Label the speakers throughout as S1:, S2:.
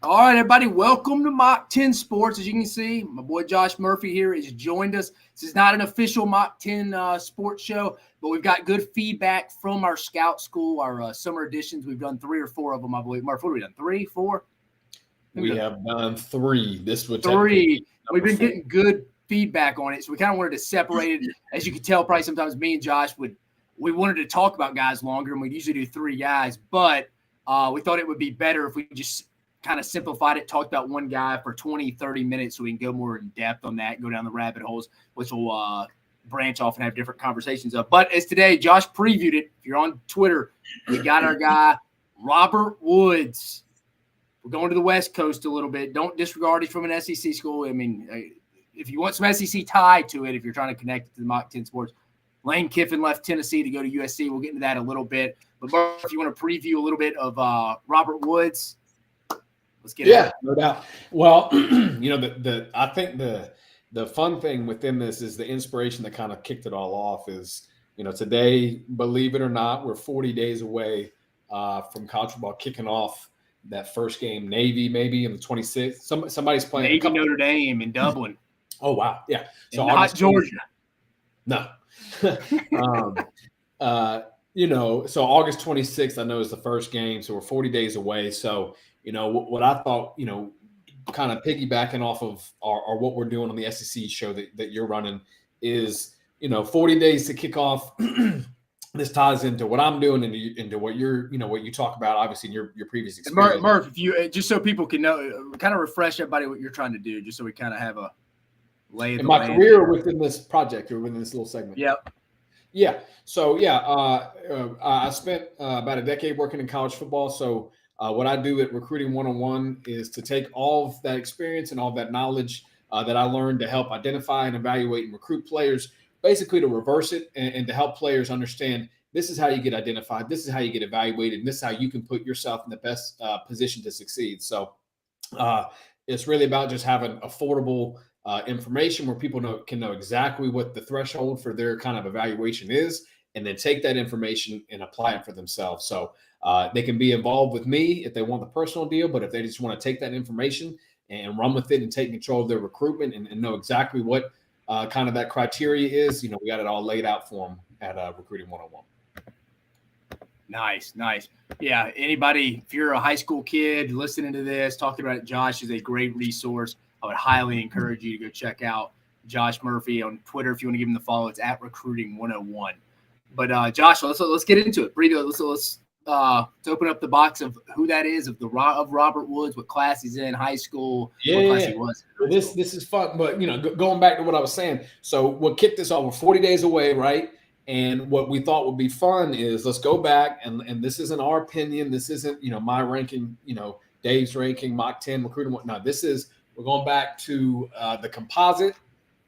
S1: All right, everybody, welcome to Mock 10 Sports. As you can see, my boy Josh Murphy here has joined us. This is not an official Mock 10 sports show, but we've got good feedback from our scout school, our summer editions. We've done 3 or 4 of them, I believe. Murph, what have we done? 3, 4?
S2: We have done 3. This would
S1: 3. We've been
S2: 4.
S1: getting good feedback on it, so we kind of wanted to separate it. As you can tell, probably sometimes me and Josh we wanted to talk about guys longer, and we'd usually do 3 guys, but we thought it would be better if we just kind of simplified it, talked about one guy for 20, 30 minutes so we can go more in depth on that, go down the rabbit holes, which will branch off and have different conversations of. But as today, Josh previewed it. If you're on Twitter, we got our guy, Robert Woods. We're going to the West Coast a little bit. Don't disregard he's from an SEC school. I mean, if you want some SEC tie to it, if you're trying to connect it to the Mock 10 Sports, Lane Kiffin left Tennessee to go to USC. We'll get into that a little bit. But Mark, if you want to preview a little bit of Robert Woods, let's get it.
S2: No doubt. Well, I think the fun thing within this is the inspiration that kind of kicked it all off is, today, believe it or not, we're 40 days away from college football kicking off that first game. Navy maybe in the 26th. Somebody's playing
S1: Navy Notre Dame in Dublin.
S2: Oh wow, yeah.
S1: So not Georgia.
S2: No. So August 26th, I know, is the first game. So we're 40 days away. So, what I thought, kind of piggybacking off of our what we're doing on the SEC show that you're running is, 40 days to kick off. This ties into what I'm doing and into what what you talk about, obviously, in your previous experience.
S1: Murph, if you just so people can know, kind of refresh everybody what you're trying to do, just so we kind of have a lay of
S2: in my career within this project or within this little segment.
S1: Yep.
S2: Yeah. So I spent about a decade working in college football. So what I do at Recruiting 101 is to take all of that experience and all of that knowledge that I learned to help identify and evaluate and recruit players, basically to reverse it and to help players understand this is how you get identified, this is how you get evaluated, and this is how you can put yourself in the best position to succeed. So it's really about just having affordable information where people can know exactly what the threshold for their kind of evaluation is, and then take that information and apply it for themselves. So they can be involved with me if they want the personal deal, but if they just want to take that information and run with it and take control of their recruitment and know exactly what kind of that criteria is, we got it all laid out for them at Recruiting 101.
S1: Nice. Yeah, anybody, if you're a high school kid listening to this, talking about it, Josh is a great resource. I would highly encourage you to go check out Josh Murphy on Twitter. If you want to give him the follow, it's at Recruiting 101. But Josh, let's get into it. Let's open up the box of who that is, of Robert Woods, what class he's in, high school, what class he was.
S2: Well, this is fun, but going back to what I was saying. So what kicked this off? We're 40 days away, right? And what we thought would be fun is let's go back and this isn't our opinion. This isn't my ranking, Dave's ranking, Mock 10, Recruiting. No, we're going back to the composite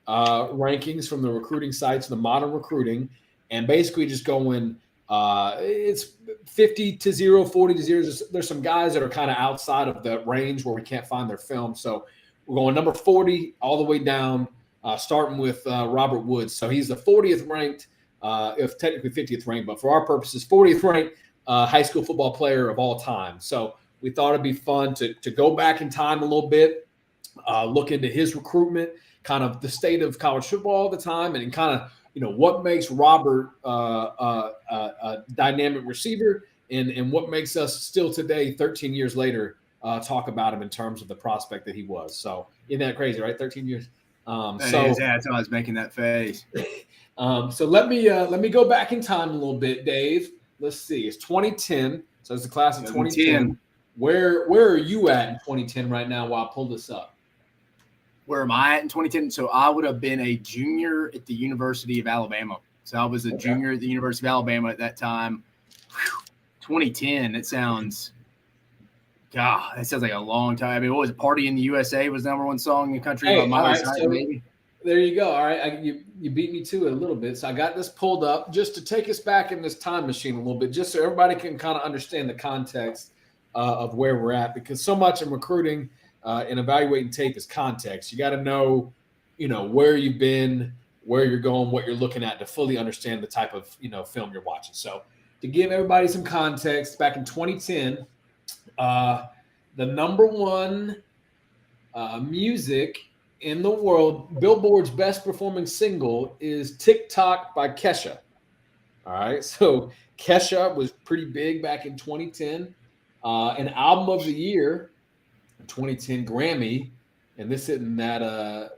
S2: rankings from the recruiting sites, the modern recruiting, and basically just going. It's 50 to 0, 40 to 0. There's some guys that are kind of outside of the range where we can't find their film. So we're going number 40 all the way down, starting with Robert Woods. So he's the 40th ranked, if technically 50th ranked, but for our purposes, 40th ranked high school football player of all time. So we thought it'd be fun to go back in time a little bit, look into his recruitment, kind of the state of college football at the time, and kind of what makes Robert a dynamic receiver, and what makes us still today, 13 years later, talk about him in terms of the prospect that he was. So isn't that crazy, right? 13 years.
S1: That's how I was making that face.
S2: So let me go back in time a little bit, Dave. Let's see. It's 2010. So it's the class of 2010. Where are you at in 2010 right now while I pull this up?
S1: Where am I at in 2010? So I would have been a junior at the University of Alabama. So I was a junior at the University of Alabama at that time. 2010, that sounds like a long time. I mean, what was it? Party in the USA was the number one song in the country.
S2: Hey, maybe. There you go. All right. You beat me to it a little bit. So I got this pulled up just to take us back in this time machine a little bit, just so everybody can kind of understand the context of where we're at, because so much in recruiting and evaluating tape is context. You got to know, where you've been, where you're going, what you're looking at to fully understand the type of, film you're watching. So to give everybody some context, back in 2010, the number one music in the world, Billboard's best performing single is TikTok by Kesha. All right. So Kesha was pretty big back in 2010. An album of the year, 2010 Grammy, and this isn't that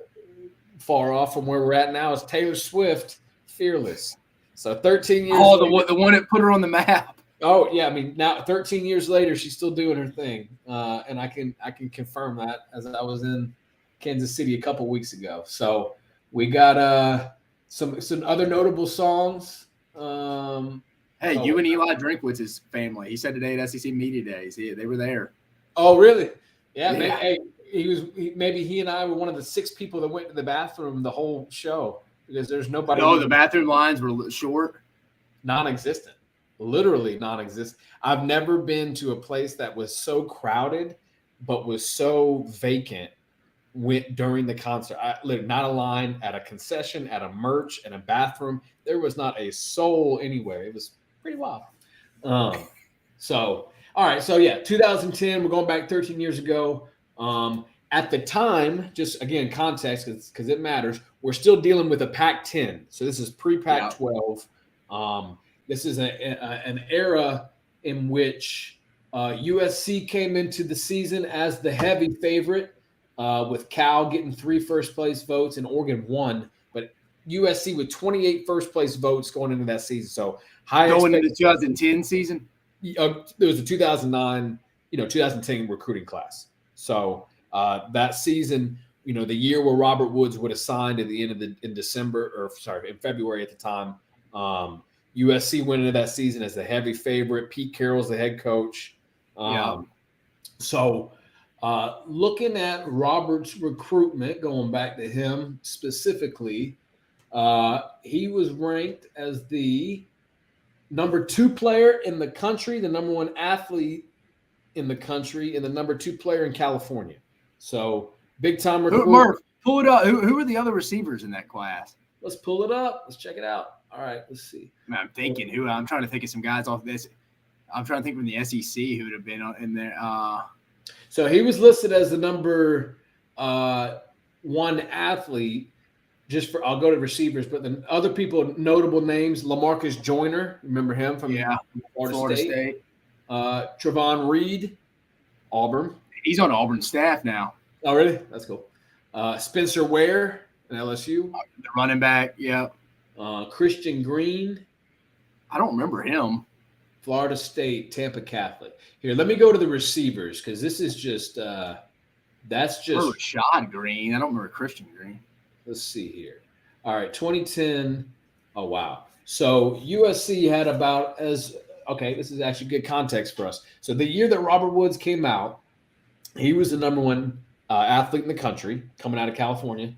S2: far off from where we're at now, is Taylor Swift, Fearless. So 13 years
S1: later, the one that put her on the map.
S2: Oh yeah, I mean now 13 years later, she's still doing her thing, and I can confirm that as I was in Kansas City a couple weeks ago. So we got some other notable songs.
S1: Hey, you and Eli Drinkwitz's family. He said today at SEC Media Days, they were there.
S2: Oh really? Yeah. Maybe, maybe he and I were one of the 6 people that went to the bathroom the whole show because there's nobody.
S1: No, the bathroom lines were short,
S2: non-existent. Literally non-existent. I've never been to a place that was so crowded, but was so vacant during the concert. Not a line at a concession, at a merch, in a bathroom. There was not a soul anywhere. It was pretty wild. So, all right. So yeah, 2010. We're going back 13 years ago. At the time, just again context because it matters. We're still dealing with a Pac-10. So this is pre-Pac-12. This is an era in which USC came into the season as the heavy favorite, with Cal getting 3 first-place votes and Oregon 1. But USC with 28 first-place votes going into that season. So
S1: going into the 2010 season?
S2: There was a 2009, 2010 recruiting class. So that season, the year where Robert Woods would have signed at the end of in February at the time. USC went into that season as the heavy favorite. Pete Carroll's the head coach. So looking at Robert's recruitment, going back to him specifically, he was ranked as the number 2 player in the country, the number 1 athlete in the country, and the number 2 player in California. So big time recruit.
S1: Murph, pull it up. Who are the other receivers in that class?
S2: Let's pull it up. Let's check it out. All right, let's see.
S1: I'm thinking I'm trying to think of some guys off this. I'm trying to think from the SEC who would have been in there.
S2: So he was listed as the number 1 athlete. I'll go to receivers, but the other people, notable names: LaMarcus Joyner, remember him from Florida State. Trevon Reed, Auburn.
S1: He's on Auburn's staff now.
S2: Oh, really? That's cool. Spencer Ware, an LSU.
S1: The running back, yeah.
S2: Christian Green.
S1: I don't remember him.
S2: Florida State, Tampa Catholic. Here, let me go to the receivers because this is just that's just
S1: Rashad Green. I don't remember Christian Green.
S2: Let's see here. All right, 2010. Oh wow. So USC had this is actually good context for us. So the year that Robert Woods came out, he was the number 1 athlete in the country coming out of California.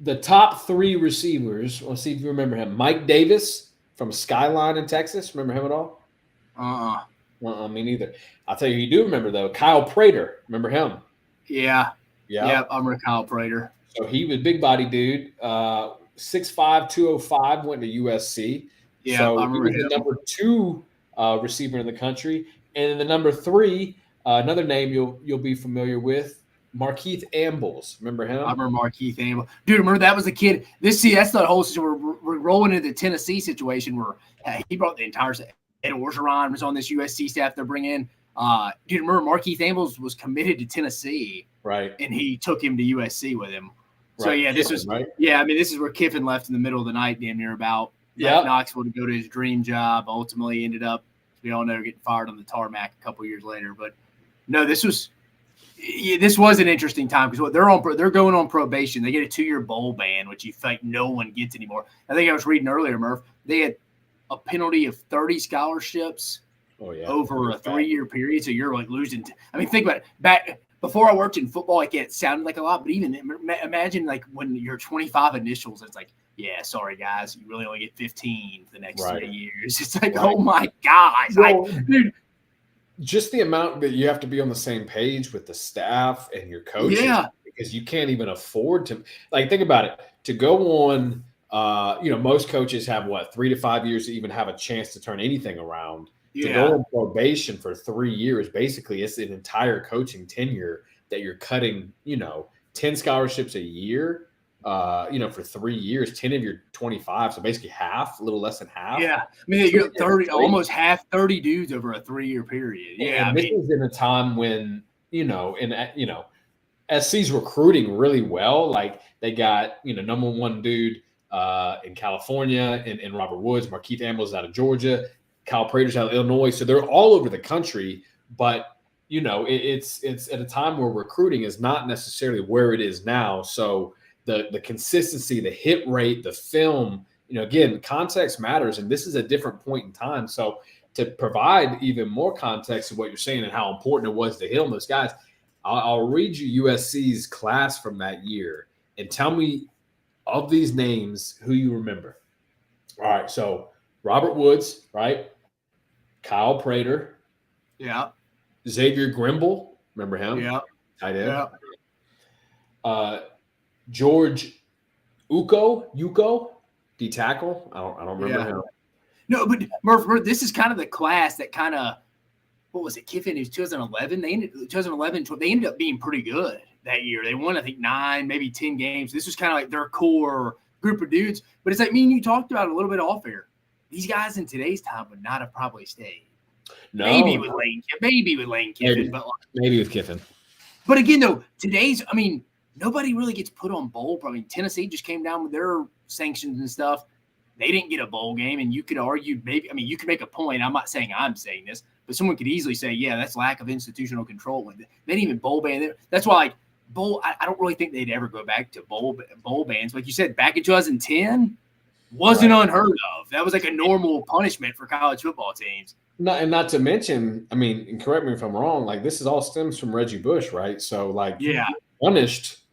S2: The top 3 receivers, let's see if you remember him. Mike Davis from Skyline in Texas. Remember him at all? Me neither. I'll tell you do remember, though. Kyle Prater. Remember him?
S1: Yeah. I remember Kyle Prater.
S2: So he was a big body dude. 6'5", 205, went to USC.
S1: Yeah,
S2: so
S1: I remember
S2: he was
S1: him.
S2: the number 2 receiver in the country. And then the number 3, another name you'll be familiar with, Markeith Ambles. Remember him?
S1: I remember Markeith Ambles. Dude, remember that was the kid. That's the whole situation. We're rolling into the Tennessee situation where he brought the entire – Ed Orgeron was on this USC staff they're bringing. Dude, remember Markeith Ambles was committed to Tennessee.
S2: Right.
S1: And he took him to USC with him. So,
S2: right.
S1: yeah, this was
S2: right?
S1: – yeah, I mean, this is where Kiffin left in the middle of the night damn near about.
S2: Yeah.
S1: Knoxville to go to his dream job. Ultimately ended up, we all know, getting fired on the tarmac a couple years later. But, no, this was an interesting time because they're going on probation. They get a 2-year bowl ban, which you think no one gets anymore. I think I was reading earlier, Murph. They had a penalty of 30 scholarships over a 3-year period. So you're like losing. Think about it. Back before I worked in football, it sounded like a lot, but even imagine like when you're 25 initials, it's like, yeah, sorry guys, you really only get 15 for the next 3 years. It's like, oh my gosh, dude.
S2: Just the amount that you have to be on the same page with the staff and your coaches, because you can't even afford to. Like, think about it. To go on, most coaches have 3 to 5 years to even have a chance to turn anything around. To go on probation for 3 years, basically, it's an entire coaching tenure that you're cutting, 10 scholarships a year, for 3 years, 10 of your 25. So basically half, a little less than half.
S1: Yeah. I mean, you got 30, almost half 30 dudes over a 3-year period. Yeah.
S2: And this is in a time when, SC's recruiting really well. Like they got, number one dude in California in Robert Woods, Markeith Ambrose out of Georgia, Kyle Prater's out of Illinois. So they're all over the country, but it's at a time where recruiting is not necessarily where it is now. So the consistency, the hit rate, the film, again, context matters. And this is a different point in time. So to provide even more context of what you're saying and how important it was to hit on those guys, I'll read you USC's class from that year and tell me of these names who you remember. All right. So Robert Woods, right? Kyle Prater.
S1: Yeah.
S2: Xavier Grimble. Remember him?
S1: Yeah.
S2: I did.
S1: Yeah.
S2: George Uko, D tackle. I don't remember him.
S1: No, but Murph, this is kind of the class that kind of, what was it? Kiffin is 2011. They ended up being pretty good that year. They won, I think, 9, maybe 10 games. This was kind of like their core group of dudes. But it's like me and you talked about it a little bit off air. These guys in today's time would not have probably stayed.
S2: No.
S1: Maybe with Lane Kiffin.
S2: Maybe with Kiffin.
S1: But again, though, nobody really gets put on bowl. I mean, Tennessee just came down with their sanctions and stuff. They didn't get a bowl game, and you could argue you could make a point. I'm not saying I'm saying this, but someone could easily say, yeah, that's lack of institutional control. They didn't even bowl ban. That's why, I don't really think they'd ever go back to bowl bans. Like you said, back in 2010, wasn't unheard of. That was like a normal punishment for college football teams.
S2: Not to mention, I mean, and correct me if I'm wrong, like this is all stems from Reggie Bush, right? So like, punished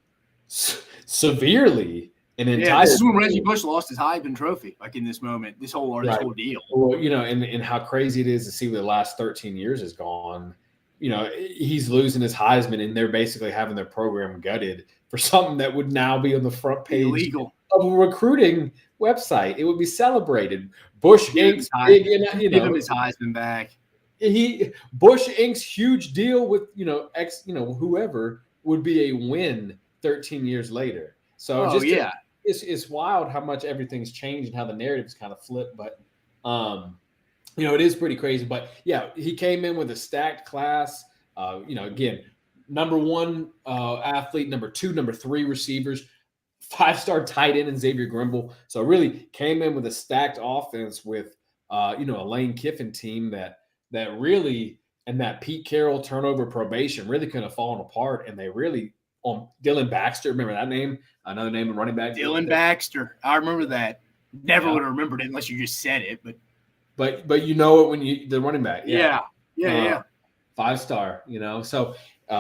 S2: severely.
S1: This is when Reggie Bush lost his Heisman Trophy, like in this moment, this whole deal.
S2: Well, and how crazy it is to see where the last 13 years has gone. He's losing his Heisman, and they're basically having their program gutted for something that would now be on the front page
S1: illegal
S2: of a recruiting website. It would be celebrated. Bush Inc.'s
S1: big, give him his Heisman back.
S2: Bush Inc.'s huge deal with whoever would be a win 13 years later. So it's wild how much everything's changed and how the narrative's kind of flipped. But it is pretty crazy. But yeah, he came in with a stacked class. Again, number one athlete, number 2, number 3 receivers, 5-star tight end in Xavier Grimble. So really came in with a stacked offense with a Lane Kiffin team that really, and that Pete Carroll turnover probation really couldn't have fallen apart. And they really, on Dylan Baxter, remember that name? Another name of running back.
S1: Dylan Baxter. I remember that. Never would have remembered it unless you just said it.
S2: But you know it when the running back.
S1: Yeah.
S2: 5-star, So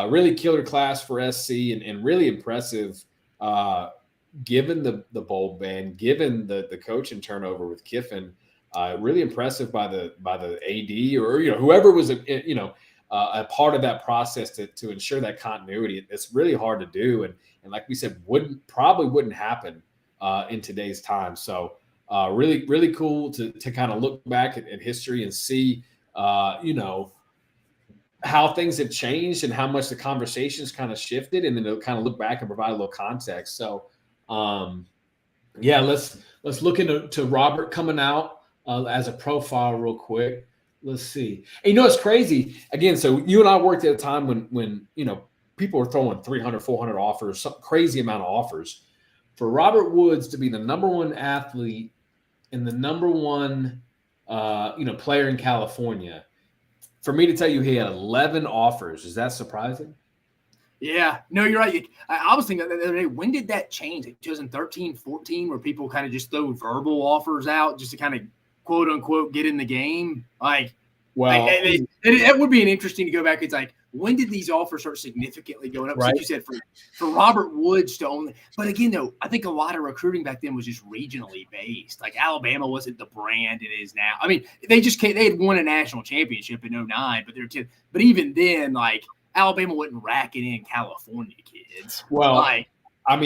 S2: really killer class for SC and really impressive given the bowl ban, given the coaching turnover with Kiffin. Really impressive by the AD or whoever was a part of that process to ensure that continuity. It's really hard to do, and like we said, probably wouldn't happen in today's time. So really, really cool to kind of look back at history and see how things have changed and how much the conversations kind of shifted, and then to kind of look back and provide a little context. So let's look into Robert coming out as a profile real quick. Let's see. And it's crazy. Again, so you and I worked at a time when people were throwing 300, 400 offers, some crazy amount of offers. For Robert Woods to be the number one athlete and the number one player in California, for me to tell you he had 11 offers, is that surprising?
S1: Yeah. No, you're right. I was thinking the other day, when did that change? Like 2013, 14, where people kind of just throw verbal offers out just to kind of quote unquote get in the game? It would be an interesting to go back. It's like, when did these offers start significantly going up?
S2: Right.
S1: Like you said, for Robert Woods to only, but again, though, I think a lot of recruiting back then was just regionally based. Like Alabama wasn't the brand it is now. I mean, they had won a national championship in 2009, but even then, like Alabama wasn't racking in California kids.
S2: Well, and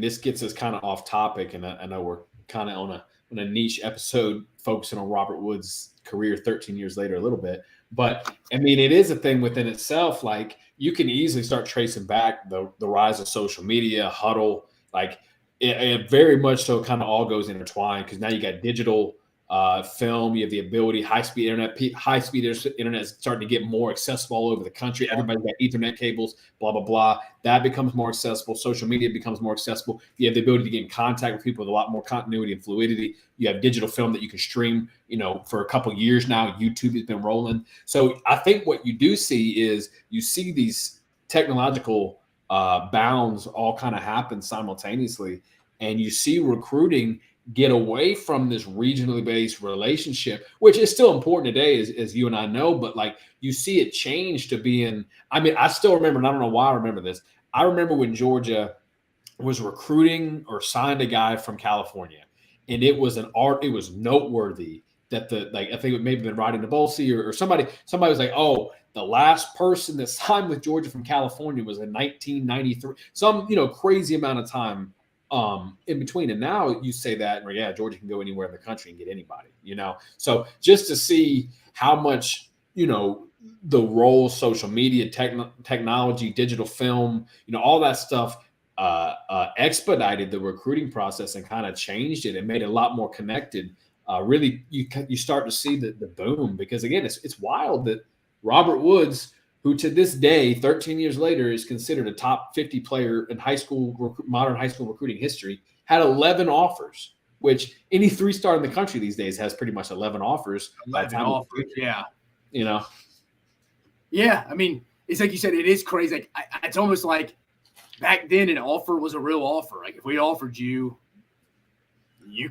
S2: this gets us kind of off topic, and I know we're kind of on a niche episode focusing on Robert Woods' career 13 years later a little bit. But I mean, it is a thing within itself. Like you can easily start tracing back the rise of social media, huddle, like it very much so kind of all goes intertwined because now you got digital film, you have the ability, high-speed internet is starting to get more accessible all over the country. Everybody's got Ethernet cables, blah, blah, blah. That becomes more accessible. Social media becomes more accessible. You have the ability to get in contact with people with a lot more continuity and fluidity. You have digital film that you can stream, for a couple of years now. YouTube has been rolling. So I think what you do see is you see these technological bounds all kind of happen simultaneously, and you see recruiting get away from this regionally based relationship, which is still important today, as you and I know, but like you see it change to being, I mean, I still remember, and I don't know why I remember this. I remember when Georgia was recruiting or signed a guy from California, and it was noteworthy that I think it may have been Rodney Nabolsi or somebody was like, oh, the last person that signed with Georgia from California was in 1993, some, crazy amount of time in between. And now you say that, or yeah, Georgia can go anywhere in the country and get anybody, So just to see how much, the role social media, technology, digital film, all that stuff expedited the recruiting process and kind of changed it and made it a lot more connected. Really, you start to see the boom, because again, it's wild that Robert Woods, who to this day, 13 years later, is considered a top 50 player in modern high school recruiting history, had 11 offers, which any three-star in the country these days has pretty much 11 offers.
S1: 11 offers, yeah.
S2: Yeah,
S1: I mean, it's like you said, it is crazy. Like, it's almost like back then an offer was a real offer. Like if we offered you, we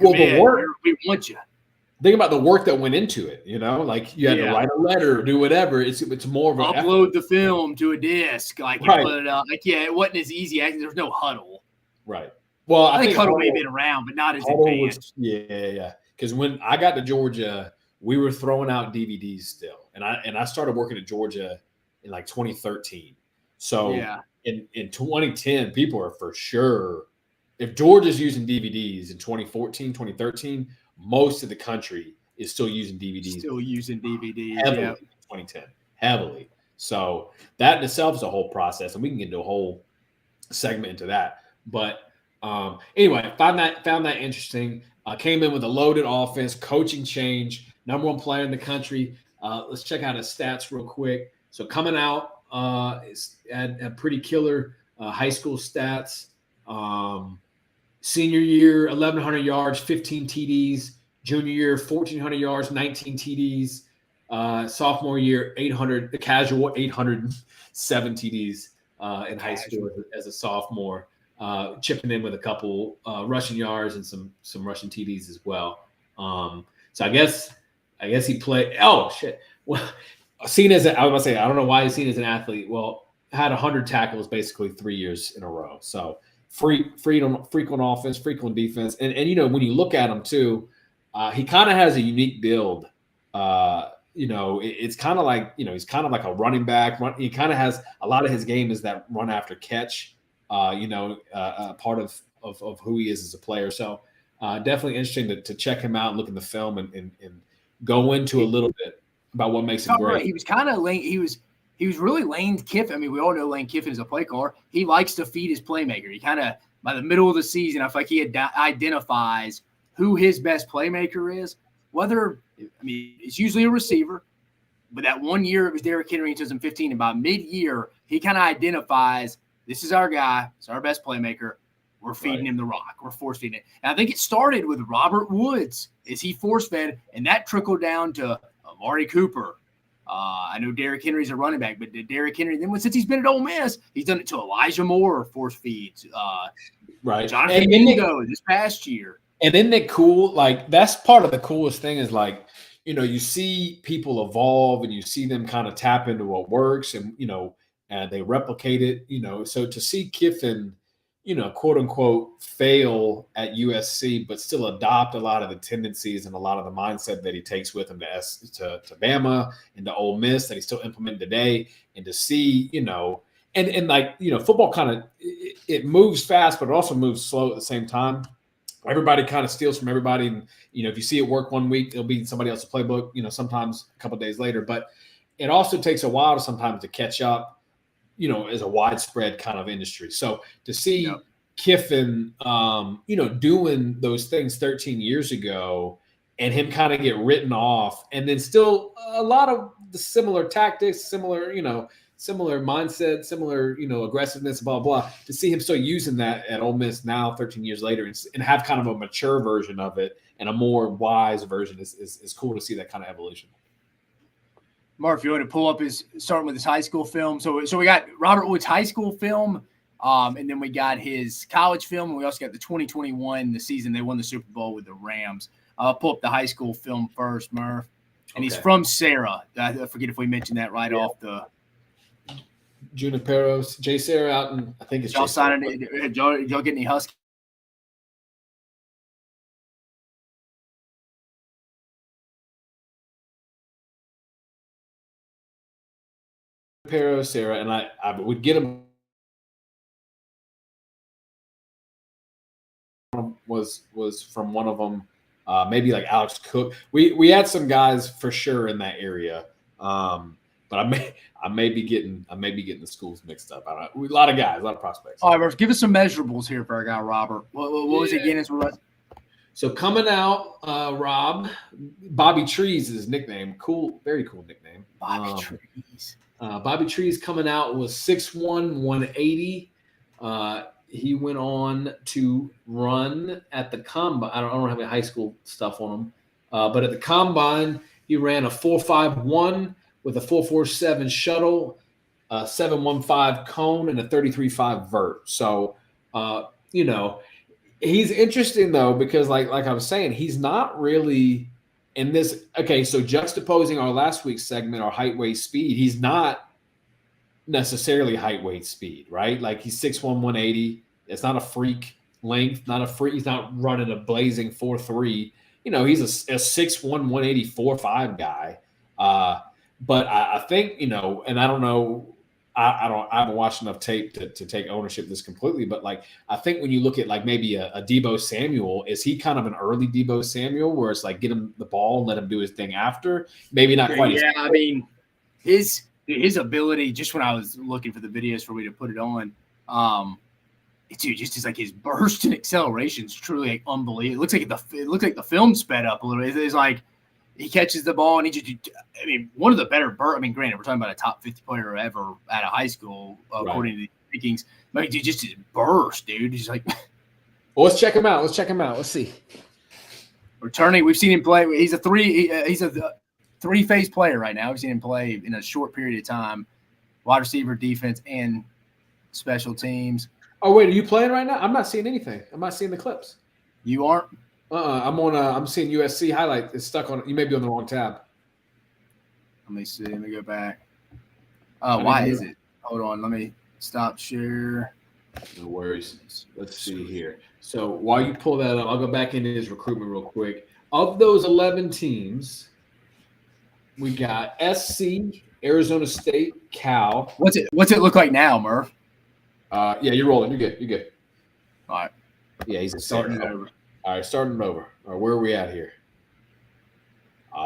S1: want you.
S2: Think about the work that went into it, like you had to write a letter, do whatever. It's more of an
S1: upload the film to a disk, like right. Put it up. Like, it wasn't as easy. There's no huddle.
S2: Right. Well, I think
S1: huddle may have been around, but not as advanced.
S2: Yeah. Because when I got to Georgia, we were throwing out DVDs still, and I started working at Georgia in like 2013. So in 2010, people are for sure, if Georgia's using DVDs in 2014, 2013. Most of the country is still using DVDs. Heavily in 2010. Heavily. So that in itself is a whole process, and we can get into a whole segment into that. But anyway, found that interesting. Came in with a loaded offense, coaching change, number one player in the country. Let's check out his stats real quick. So coming out, had pretty killer high school stats. Senior year, 1,100 yards, 15 TDs. Junior year, 1,400 yards, 19 TDs. Sophomore year, 807 TDs in high school as a sophomore. Chipping in with a couple rushing yards and some rushing TDs as well. So I guess he played. Oh shit! Well, I was about to say, I don't know why he's seen as an athlete. Well, had 100 tackles basically 3 years in a row. So. Freak on offense, freak on defense, and when you look at him too, he kind of has a unique build. It's kind of like he's kind of like a running back. He kind of has a lot of his game is that run after catch. Part of who he is as a player. So definitely interesting to check him out and look in the film and go into a little bit about what makes him great.
S1: Right. He was kind of late. He was really Lane Kiffin. I mean, we all know Lane Kiffin is a play caller. He likes to feed his playmaker. He kind of, by the middle of the season, I feel like he identifies who his best playmaker is. It's usually a receiver, but that 1 year it was Derrick Henry in 2015. And by mid-year, he kind of identifies, this is our guy. It's our best playmaker. We're feeding him the rock. We're force-feeding it. And I think it started with Robert Woods as he force-fed, and that trickled down to Amari Cooper. I know Derrick Henry's a running back, but Derrick Henry, since he's been at Ole Miss, he's done it to Elijah Moore, force feeds.
S2: Right.
S1: Jonathan Mingo this past year.
S2: And isn't it cool? Like, that's part of the coolest thing is, like, you see people evolve and you see them kind of tap into what works and, and they replicate it, So to see Kiffin, quote unquote, fail at USC, but still adopt a lot of the tendencies and a lot of the mindset that he takes with him to Bama and to Ole Miss that he's still implementing today, and to see, football kind of it moves fast, but it also moves slow at the same time. everybody kind of steals from everybody. And, if you see it work one week, it'll be somebody else's playbook, sometimes a couple of days later. But it also takes a while sometimes to catch up, as a widespread kind of industry. So to see Kiffin, doing those things 13 years ago and him kind of get written off, and then still a lot of the similar tactics, similar mindset, similar, aggressiveness, blah, blah, to see him still using that at Ole Miss now 13 years later and have kind of a mature version of it and a more wise version is cool to see that kind of evolution.
S1: Mark, if you want to pull up starting with his high school film. So we got Robert Woods' high school film, and then we got his college film, and we also got the 2021, the season they won the Super Bowl with the Rams. I'll pull up the high school film first, Murph. And he's from Sarah. I forget if we mentioned that off the
S2: Juniperos, Jay Sarah out in, I think it's
S1: y'all signing it. Y'all get any Husky?
S2: Juniperos, Sarah, and I would get him. Was from one of them, maybe like Alex Cook. We had some guys for sure in that area, but I may be getting the schools mixed up. I don't know. A lot of guys, a lot of prospects.
S1: All right, Murph, give us some measurables here for our guy Robert. What was it again?
S2: So coming out, Rob, Bobby Trees is his nickname. Cool, very cool nickname.
S1: Bobby Trees.
S2: Bobby Trees coming out was 6'1", 180. He went on to run at the combine. I don't have any high school stuff on him, but at the combine, he ran a 4.51 with a 4.47 shuttle, a 7.15 cone, and a 33.5 vert. So, he's interesting though because, like I was saying, he's not really in this. Okay, so juxtaposing our last week's segment, our height, weight, speed, he's not necessarily height, weight, speed, right? Like he's 6'1", 180. It's not a freak length, not a freak. He's not running a blazing 4.3. He's a 6'1", 180, 4.5 guy. But I think, and I don't know, I haven't watched enough tape to take ownership of this completely, but like I think when you look at like maybe a Deebo Samuel, is he kind of an early Deebo Samuel where it's like get him the ball and let him do his thing after? Maybe not quite.
S1: Yeah, I mean, his ability, just when I was looking for the videos for me to put it on, just like his burst and acceleration is truly like unbelievable. It looks like the film sped up a little bit. It's like he catches the ball and one of the better granted, we're talking about a top 50 player ever out of high school, according to the rankings. But just his burst, dude. He's like,
S2: well, let's check him out. Let's see.
S1: Returning, we've seen him play. He's a three-phase player right now. We've seen him play in a short period of time, wide receiver, defense, and special teams.
S2: Oh wait, are you playing right now? I'm not seeing anything. I'm not seeing the clips.
S1: You aren't?
S2: I'm seeing USC highlight. It's stuck on. You may be on the wrong tab.
S1: Let me see. Let me go back. Why is it? Hold on. Let me stop share.
S2: No worries. Let's see here. So while you pull that up, I'll go back into his recruitment real quick. Of those 11 teams, we got SC, Arizona State, Cal.
S1: What's it look like now, Murph?
S2: Yeah, you're rolling. You're good.
S1: All right.
S2: Yeah, he's starting it over. All right, starting it over. All right, where are we at here?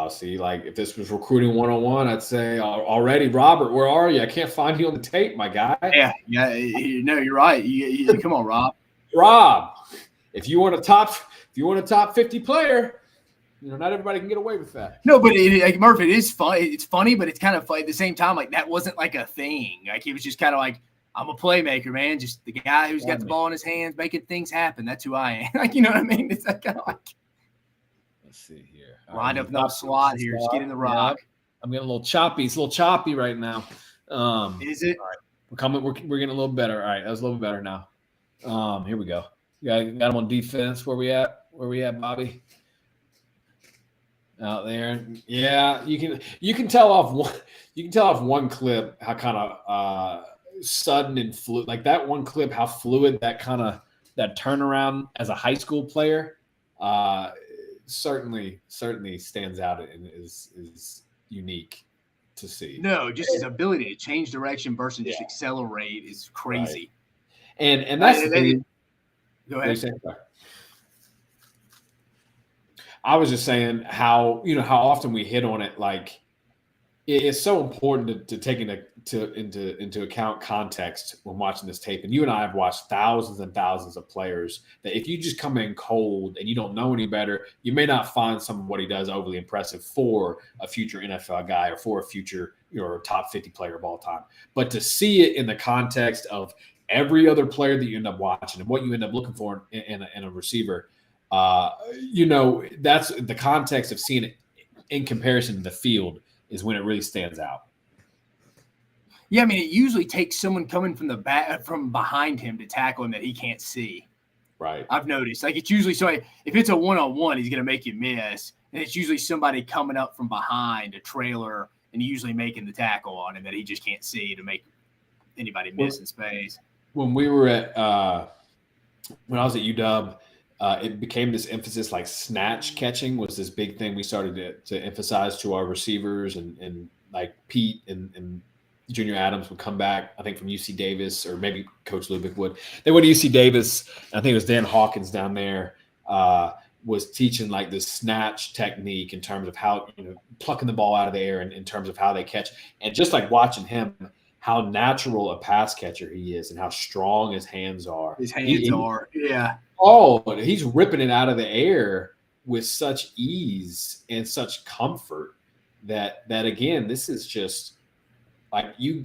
S2: See, like if this was recruiting 101, I'd say already, Robert, where are you? I can't find you on the tape, my guy.
S1: Yeah. No, you're right. You come on, Rob.
S2: Rob, if you want a top 50 player, not everybody can get away with that.
S1: No, but Murph, it is fun. It's funny, but it's kind of at the same time, like that wasn't like a thing. Like it was just kind of like, I'm a playmaker, man. Just the guy who's got the ball in his hands, making things happen. That's who I am. Like, you know what I mean? It's like kind of like. Let's see here. Lined up in the slot here. Just get in the rock.
S2: Yeah. I'm getting a little choppy. It's a little choppy right now.
S1: Is it?
S2: All right. We're coming. We're getting a little better. All right, that was a little better now. Here we go. Got him on defense. Where we at, Bobby? Out there. Yeah, you can tell off one clip how kind of sudden and fluid, like that one clip, how fluid that turnaround as a high school player certainly stands out and is unique to see.
S1: No, just his ability to change direction versus just accelerate is crazy.
S2: Right. And that's
S1: go ahead.
S2: I was just saying how often we hit on it. Like it's so important to take into account context when watching this tape. And you and I have watched thousands and thousands of players that if you just come in cold and you don't know any better, you may not find some of what he does overly impressive for a future NFL guy or for a future top 50 player of all time. But to see it in the context of every other player that you end up watching and what you end up looking for in a receiver, that's the context of seeing it in comparison to the field is when it really stands out.
S1: Yeah, I mean, it usually takes someone coming from the back, from behind him to tackle him that he can't see.
S2: Right.
S1: I've noticed. Like it's usually so if it's a one-on-one, he's going to make you miss, and it's usually somebody coming up from behind a trailer and usually making the tackle on him that he just can't see to make anybody miss in space.
S2: When we were when I was at UW. It became this emphasis, like snatch catching was this big thing we started to emphasize to our receivers, and like Pete and Junior Adams would come back, I think from UC Davis, or maybe Coach Lubick would. They went to UC Davis. I think it was Dan Hawkins down there was teaching like this snatch technique in terms of how, plucking the ball out of the air and in terms of how they catch. And just like watching him, how natural a pass catcher he is and how strong his hands are.
S1: His hands are, yeah.
S2: Oh, he's ripping it out of the air with such ease and such comfort that again, this is just like you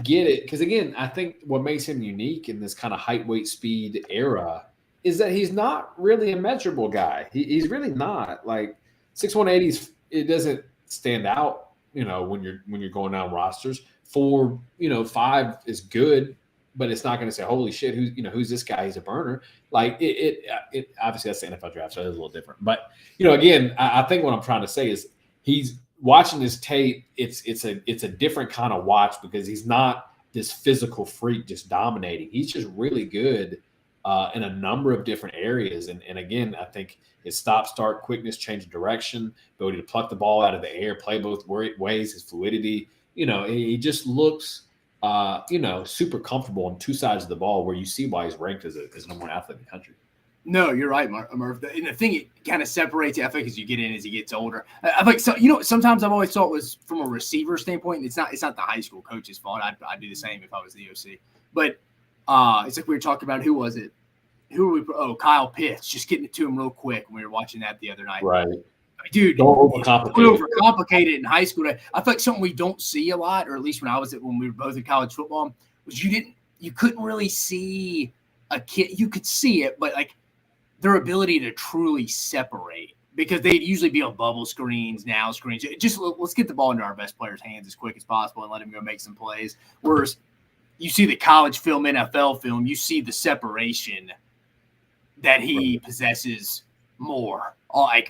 S2: get it. Because again, I think what makes him unique in this kind of height, weight, speed era is that he's not really a measurable guy. He's really not. Like 6'1", it doesn't stand out, when you're going down rosters. 4'5" is good, but it's not going to say, holy shit, who's this guy? He's a burner. Like it obviously that's the NFL draft, so it's a little different. But again, I think what I'm trying to say is he's watching this tape. It's a different kind of watch because he's not this physical freak just dominating. He's just really good in a number of different areas. And again, I think his stop, start, quickness, change of direction, ability to pluck the ball out of the air, play both ways, his fluidity. He just looks super comfortable on two sides of the ball, where you see why he's ranked as number one athlete in the country.
S1: No, you're right, Murph. And the thing it kind of separates, I think, as you get in, as he gets older. I think so. Sometimes I've always thought it was from a receiver standpoint. It's not the high school coach's fault. I'd do the same if I was the OC. But it's like we were talking about. Who was it? Who were we? Oh, Kyle Pitts. Just getting it to him real quick when we were watching that the other night.
S2: Right.
S1: Dude,
S2: don't overcomplicate
S1: it in high school. I feel like something we don't see a lot, or at least when we were both in college football, was you couldn't really see a kid. You could see it, but like their ability to truly separate, because they'd usually be on bubble screens, now screens. Just let's get the ball into our best players' hands as quick as possible and let him go make some plays. Whereas you see the college film, NFL film, you see the separation that he possesses more.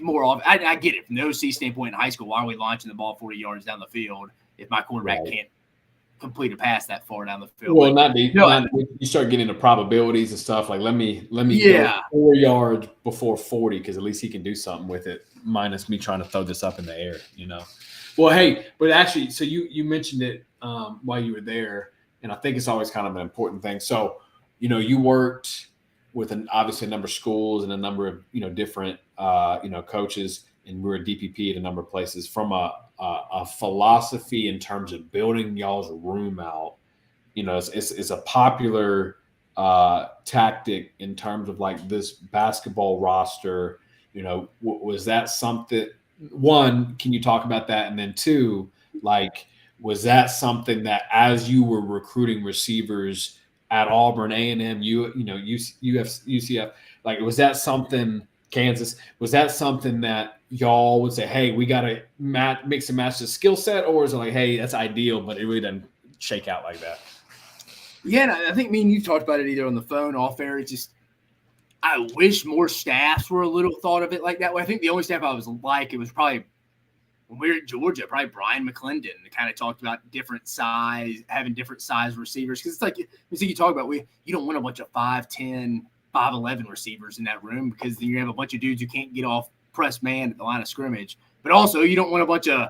S1: More often. I get it from the OC standpoint in high school. Why are we launching the ball 40 yards down the field if my quarterback can't complete a pass that far down the field?
S2: Well, you start getting into probabilities and stuff. Like let me go 4 yards before 40 because at least he can do something with it. Minus me trying to throw this up in the air, Well, hey, but actually, so you mentioned it while you were there, and I think it's always kind of an important thing. So, you worked with obviously a number of schools and a number of different coaches, and we were a DPP at a number of places. From a philosophy in terms of building y'all's room out, it's a popular tactic in terms of like this basketball roster. Was that something? One, can you talk about that? And then two, like, was that something that as you were recruiting receivers at Auburn, A&M, UCF, like, was that something, Kansas, was that something that y'all would say, hey, we got to mix and match the skill set, or is it like, hey, that's ideal, but it really doesn't shake out like that?
S1: Yeah, and I think me and you talked about it either on the phone, off air. It's just, I wish more staffs were a little thought of it like that way. I think the only staff I was like, it was probably when we were at Georgia, probably Brian McClendon. They kind of talked about different size, having different size receivers. Because it's like, you talk about, you don't want a bunch of 5'10", 5'11" receivers in that room, because then you have a bunch of dudes who can't get off press man at the line of scrimmage. But also, you don't want a bunch of,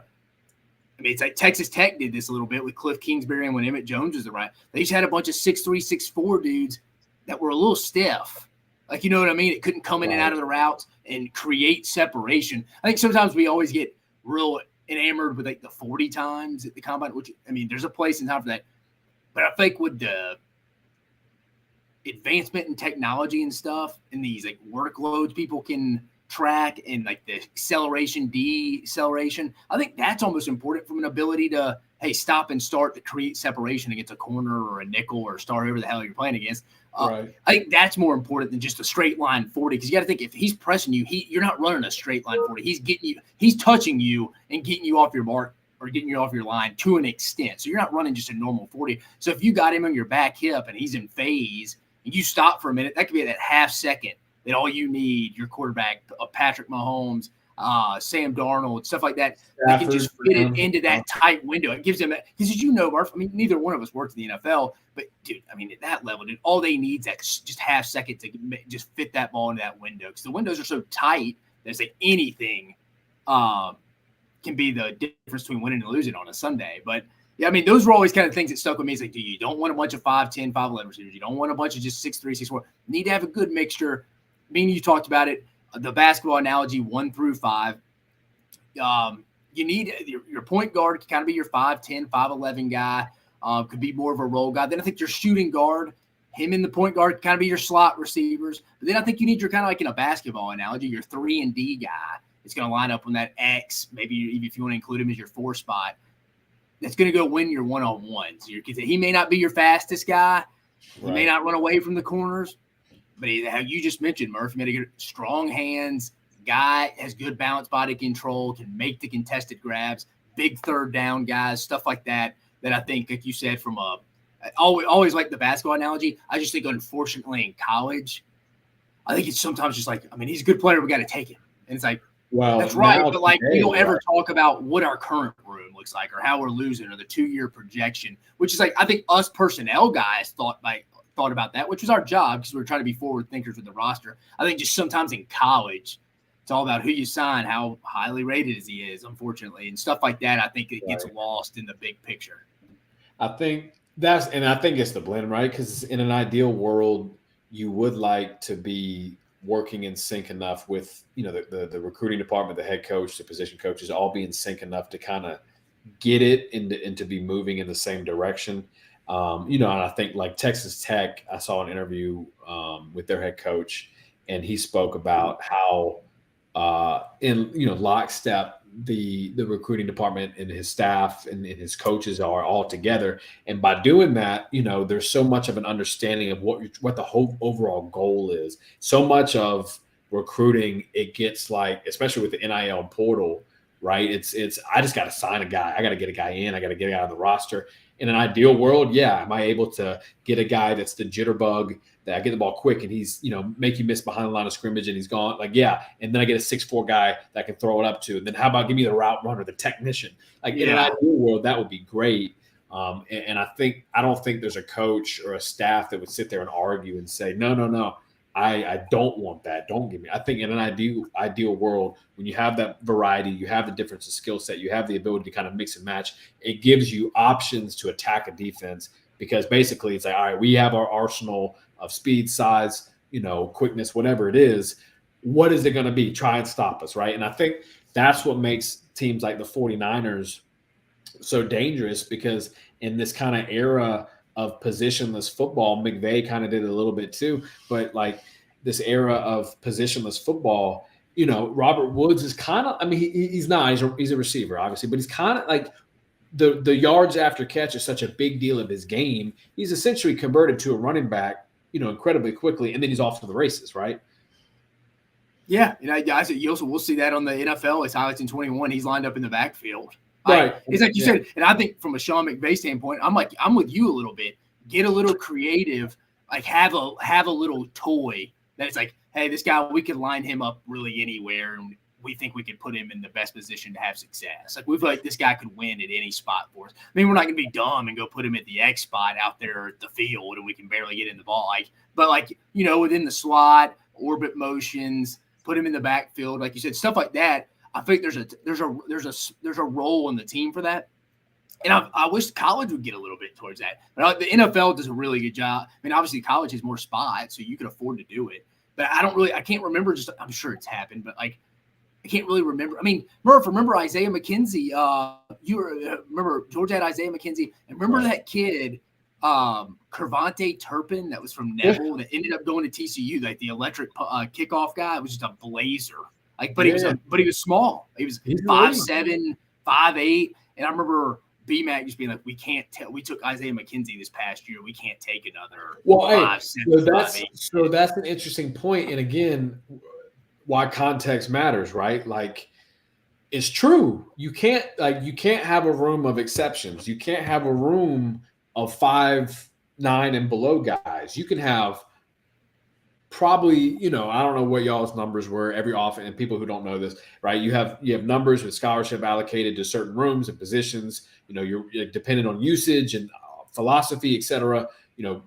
S1: it's like Texas Tech did this a little bit with Cliff Kingsbury and when Emmett Jones was around. They just had a bunch of 6'3", 6'4" dudes that were a little stiff. Like, you know what I mean? It couldn't come in and out of the routes and create separation. I think sometimes we always get real enamored with like the 40 times at the combine, which, I mean, there's a place in time for that. But I think with the advancement in technology and stuff and these like workloads people can track and like the acceleration, deceleration, I think that's almost important from an ability to, hey, stop and start to create separation against a corner or a nickel or a star, whoever the hell you're playing against. I think that's more important than just a straight line 40, because you got to think if he's pressing you, you're not running a straight line 40. He's touching you and getting you off your mark or getting you off your line to an extent. So you're not running just a normal 40. So if you got him on your back hip and he's in phase and you stop for a minute, that could be that half second that all you need, your quarterback, Patrick Mahomes, Sam Darnold, stuff like that, they can just fit it into that tight window. It gives them that, because as you know, Murph, I mean, neither one of us worked in the NFL, but dude, I mean, at that level, dude, all they need is that just half second to just fit that ball into that window, because the windows are so tight that it's like anything can be the difference between winning and losing on a Sunday. But yeah, I mean, those were always kind of things that stuck with me. It's like, dude, you don't want a bunch of 5'10", 5'11" receivers. You don't want a bunch of just 6'3", 6'4". You need to have a good mixture. I mean, you talked about it, the basketball analogy, 1 through 5. You need your point guard can kind of be your 5'10", 5'11" guy. Could be more of a role guy. Then I think your shooting guard, him and the point guard, kind of be your slot receivers. But then I think you need your kind of like in a basketball analogy, your 3 and D guy. It's going to line up on that X. Maybe even if you want to include him as your 4 spot, that's going to go win your one-on-ones. He may not be your fastest guy. He may not run away from the corners. But how you just mentioned, Murphy, made a good, strong hands, guy has good balance, body control, can make the contested grabs, big third down guys, stuff like that. That I think, like you said, from I always like the basketball analogy. I just think, unfortunately, in college, I think it's sometimes just like, I mean, he's a good player, we got to take him, and it's like, well, that's right, but like we don't ever talk about what our current room looks like or how we're losing or the 2-year projection, which is like, I think us personnel guys thought about that, which was our job because we were trying to be forward thinkers with the roster. I think just sometimes in college, it's all about who you sign, how highly rated he is, unfortunately, and stuff like that. I think it gets lost in the big picture.
S2: I think it's the blend, right? Because in an ideal world, you would like to be working in sync enough with, the recruiting department, the head coach, the position coaches, all be in sync enough to kind of get it and to be moving in the same direction. And I think like Texas Tech, I saw an interview with their head coach, and he spoke about how in lockstep the recruiting department and his staff and his coaches are all together. And by doing that, there's so much of an understanding of what the whole overall goal is. So much of recruiting, it gets like, especially with the NIL portal, right? It's I just got to sign a guy. I got to get a guy in. I got to get a guy on the roster. In an ideal world, yeah, am I able to get a guy that's the jitterbug, that I get the ball quick and he's, make you miss behind the line of scrimmage and he's gone? Like, yeah. And then I get a 6'4" guy that I can throw it up to. And then how about give me the route runner, the technician? Like, in an ideal world, that would be great. And I don't think there's a coach or a staff that would sit there and argue and say, no, I don't want that. Don't give me. I think in an ideal world, when you have that variety, you have the difference of skill set, you have the ability to kind of mix and match. It gives you options to attack a defense, because basically it's like, all right, we have our arsenal of speed, size, quickness, whatever it is. What is it going to be? Try and stop us, right? And I think that's what makes teams like the 49ers so dangerous, because in this kind of era of positionless football, McVay kind of did it a little bit too, but like this era of positionless football, Robert Woods is kind of, I mean, he's a receiver, obviously, but he's kind of like the yards after catch is such a big deal of his game. He's essentially converted to a running back, incredibly quickly, and then he's off to the races, right?
S1: Yeah, guys, we'll see that on the NFL. It's highlights in 21. He's lined up in the backfield.
S2: Right.
S1: It's like you said, and I think from a Sean McVay standpoint, I'm with you a little bit. Get a little creative, like have a little toy that it's like, hey, this guy, we could line him up really anywhere, and we think we could put him in the best position to have success. Like, we feel like this guy could win at any spot for us. I mean, we're not going to be dumb and go put him at the X spot out there at the field and we can barely get in the ball. But within the slot, orbit motions, put him in the backfield, like you said, stuff like that. I think there's a role in the team for that. And I wish college would get a little bit towards that. But the NFL does a really good job. I mean, obviously college has more spots, so you can afford to do it. but I can't remember. I'm sure it's happened, but like I can't really remember. I mean, Murph, remember Isaiah McKenzie? Remember Georgia had Isaiah McKenzie, and remember that kid, Kervonte Turpin, that was from Neville, that ended up going to TCU, like the electric kickoff guy. It was just a blazer. Like, but he was small. He was 5'7", 5'8", and I remember BMAC just being like, we can't tell. We took Isaiah McKenzie this past year. We can't take another 5'7".
S2: So that's an interesting point. And again, why context matters, right? Like, it's true. You can't have a room of exceptions. You can't have a room of 5'9" and below guys. You can have probably, I don't know what y'all's numbers were every often, and people who don't know this, right? You have numbers with scholarship allocated to certain rooms and positions. You're dependent on usage and philosophy, et cetera.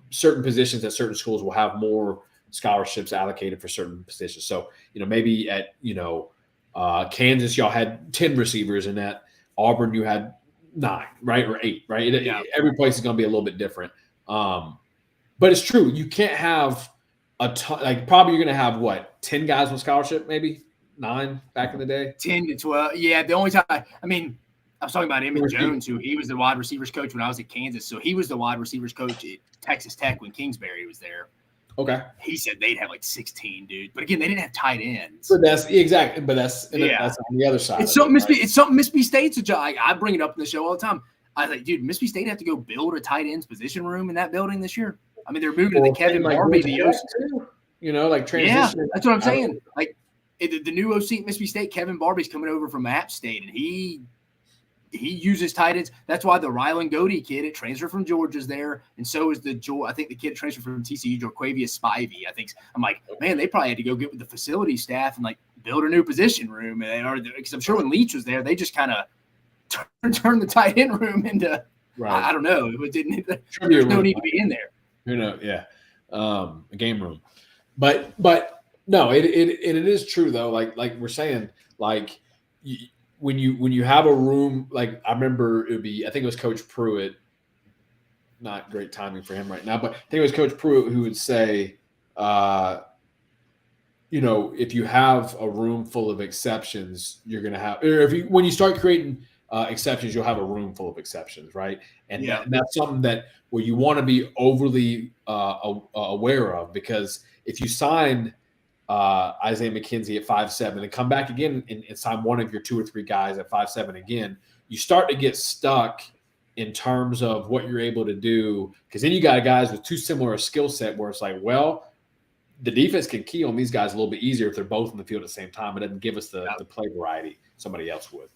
S2: Certain positions at certain schools will have more scholarships allocated for certain positions. So, maybe at, Kansas, y'all had 10 receivers, and at Auburn, you had 9, right? Or 8, right? Every place is going to be a little bit different. But it's true. You can't have a ton, like probably you're going to have 10 guys on scholarship, maybe 9 back in the day.
S1: 10 to 12. Yeah. The only time, I was talking about Emmett Jones, who he was the wide receivers coach when I was at Kansas. So he was the wide receivers coach at Texas Tech when Kingsbury was there.
S2: Okay.
S1: He said they'd have 16, dude. But again, they didn't have tight ends.
S2: But that's on the other side.
S1: It's something Mississippi State's a job. I bring it up in the show all the time. I was like, dude, Mississippi State have to go build a tight ends position room in that building this year. They're moving to the Kevin Barbie, the OC.
S2: Like transition.
S1: Yeah, that's what I'm saying. Like the new OC at Mississippi State, Kevin Barbie's coming over from App State, and he uses tight ends. That's why the Rylan Goody kid at transfer from Georgia's there, and so is I think the kid transfer from TCU, Jorquavius Spivey. I'm like, man, they probably had to go get with the facility staff and like build a new position room, because I'm sure when Leach was there, they just kind of turned the tight end room into I don't know. It didn't. There's no need to be in there.
S2: A game room, but no, it is true though. Like we're saying, like when you have a room, like I remember I think it was Coach Pruitt. Not great timing for him right now, but I think it was Coach Pruitt who would say, if you have a room full of exceptions, you're going to have, or when you start creating exceptions, you'll have a room full of exceptions, right? And that's something where you want to be overly aware of, because if you sign Isaiah McKenzie at 5'7" and come back again and sign one of your 2 or 3 guys at 5'7" again, you start to get stuck in terms of what you're able to do, because then you got guys with too similar a skill set where it's like, well, the defense can key on these guys a little bit easier if they're both in the field at the same time. It doesn't give us the play variety somebody else would.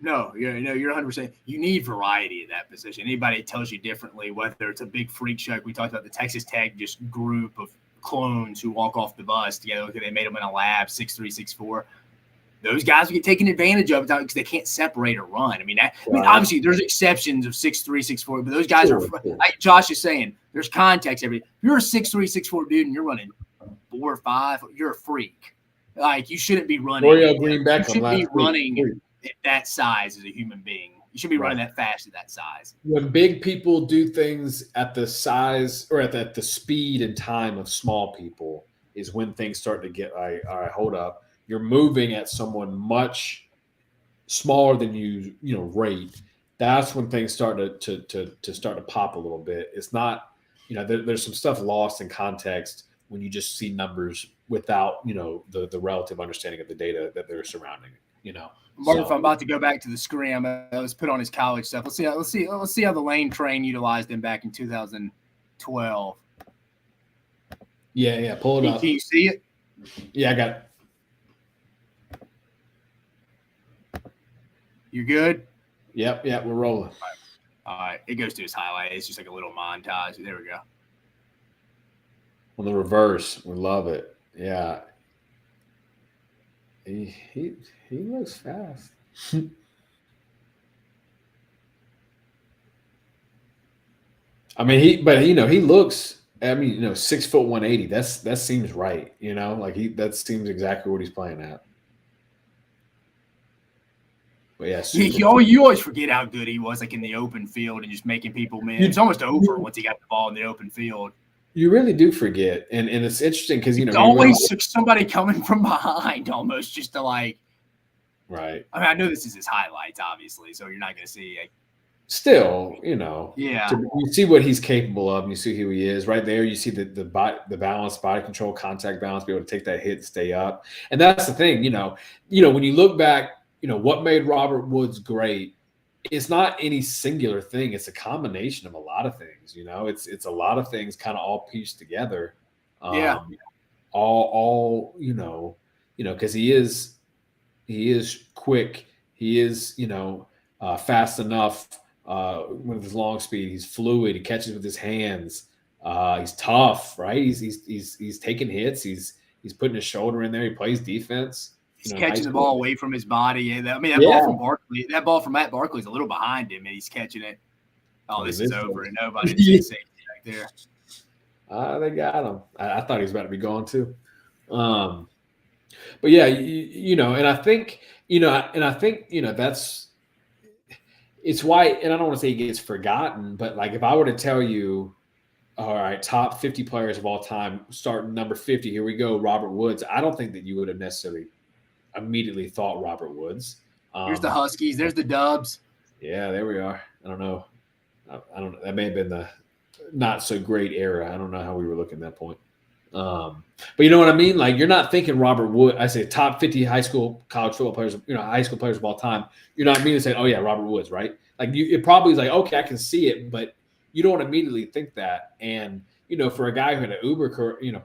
S1: No, you're 100%. You need variety at that position. Anybody that tells you differently, whether it's a big freak show, we talked about the Texas Tech just group of clones who walk off the bus together. They made them in a lab, 6'3", 6'4". Those guys will get taken advantage of because they can't separate or run. Obviously there's exceptions of 6'3", 6'4", but those guys are like Josh is saying. There's context. If you're a 6'3", 6'4" dude and you're running 4 or 5, you're a freak. Like you shouldn't be running. You should be running at that size as a human being. You should be running that fast at that size.
S2: When big people do things at the size or at the speed and time of small people is when things start to get, all right, hold up. You're moving at someone much smaller than you rate. That's when things start to pop a little bit. It's not, there's some stuff lost in context when you just see numbers without, the relative understanding of the data that they're surrounding it,
S1: Mark, I'm about to go back to the screen. Let's put on his college stuff. Let's see how the Lane train utilized him back in 2012.
S2: Yeah. Pull it up.
S1: Can you see it?
S2: Yeah, I got it.
S1: You good?
S2: Yep, we're rolling.
S1: All right. It goes to his highlight. It's just like a little montage. There we go.
S2: On the reverse. We love it. Yeah. He looks fast. He looks, 6 foot 180. That seems right. That seems exactly what he's playing at. But yeah,
S1: you always forget how good he was, like in the open field and just making people miss. It's almost over once he got the ball in the open field.
S2: You really do forget, and it's interesting because
S1: It's always somebody coming from behind, almost just to
S2: right.
S1: I mean, I know this is his highlights, obviously, so you're not going to see.
S2: Still,
S1: Yeah,
S2: you see what he's capable of, and you see who he is. Right there, you see the balance, body control, contact balance, be able to take that hit and stay up. And that's the thing, when you look back, what made Robert Woods great. It's not any singular thing. It's a combination of a lot of things. It's a lot of things kind of all pieced together.
S1: Yeah.
S2: All because he is quick. He is fast enough with his long speed. He's fluid. He catches with his hands. He's tough, right? He's taking hits. He's putting his shoulder in there. He plays defense.
S1: He's catching the ball away from his body. I mean, that ball from Matt Barkley is a little behind him, and he's catching it. Oh, this is over, and nobody's safety back there.
S2: They got him. I thought he was about to be gone too. But yeah, and I think, that's it's why, and I don't want to say he gets forgotten, but like if I were to tell you, all right, top 50 players of all time, starting number 50, here we go, Robert Woods. I don't think that you would have necessarily immediately thought Robert Woods.
S1: There's the Huskies. There's the Dubs.
S2: Yeah, there we are. I don't know. That may have been the not so great era. I don't know how we were looking at that point. But you know what I mean? Like you're not thinking Robert Wood. I say top 50 high school, college football players, high school players of all time. You're not meaning to say, oh yeah, Robert Woods, right? Like it probably is like, okay, I can see it, but you don't immediately think that. And, for a guy who had an uber,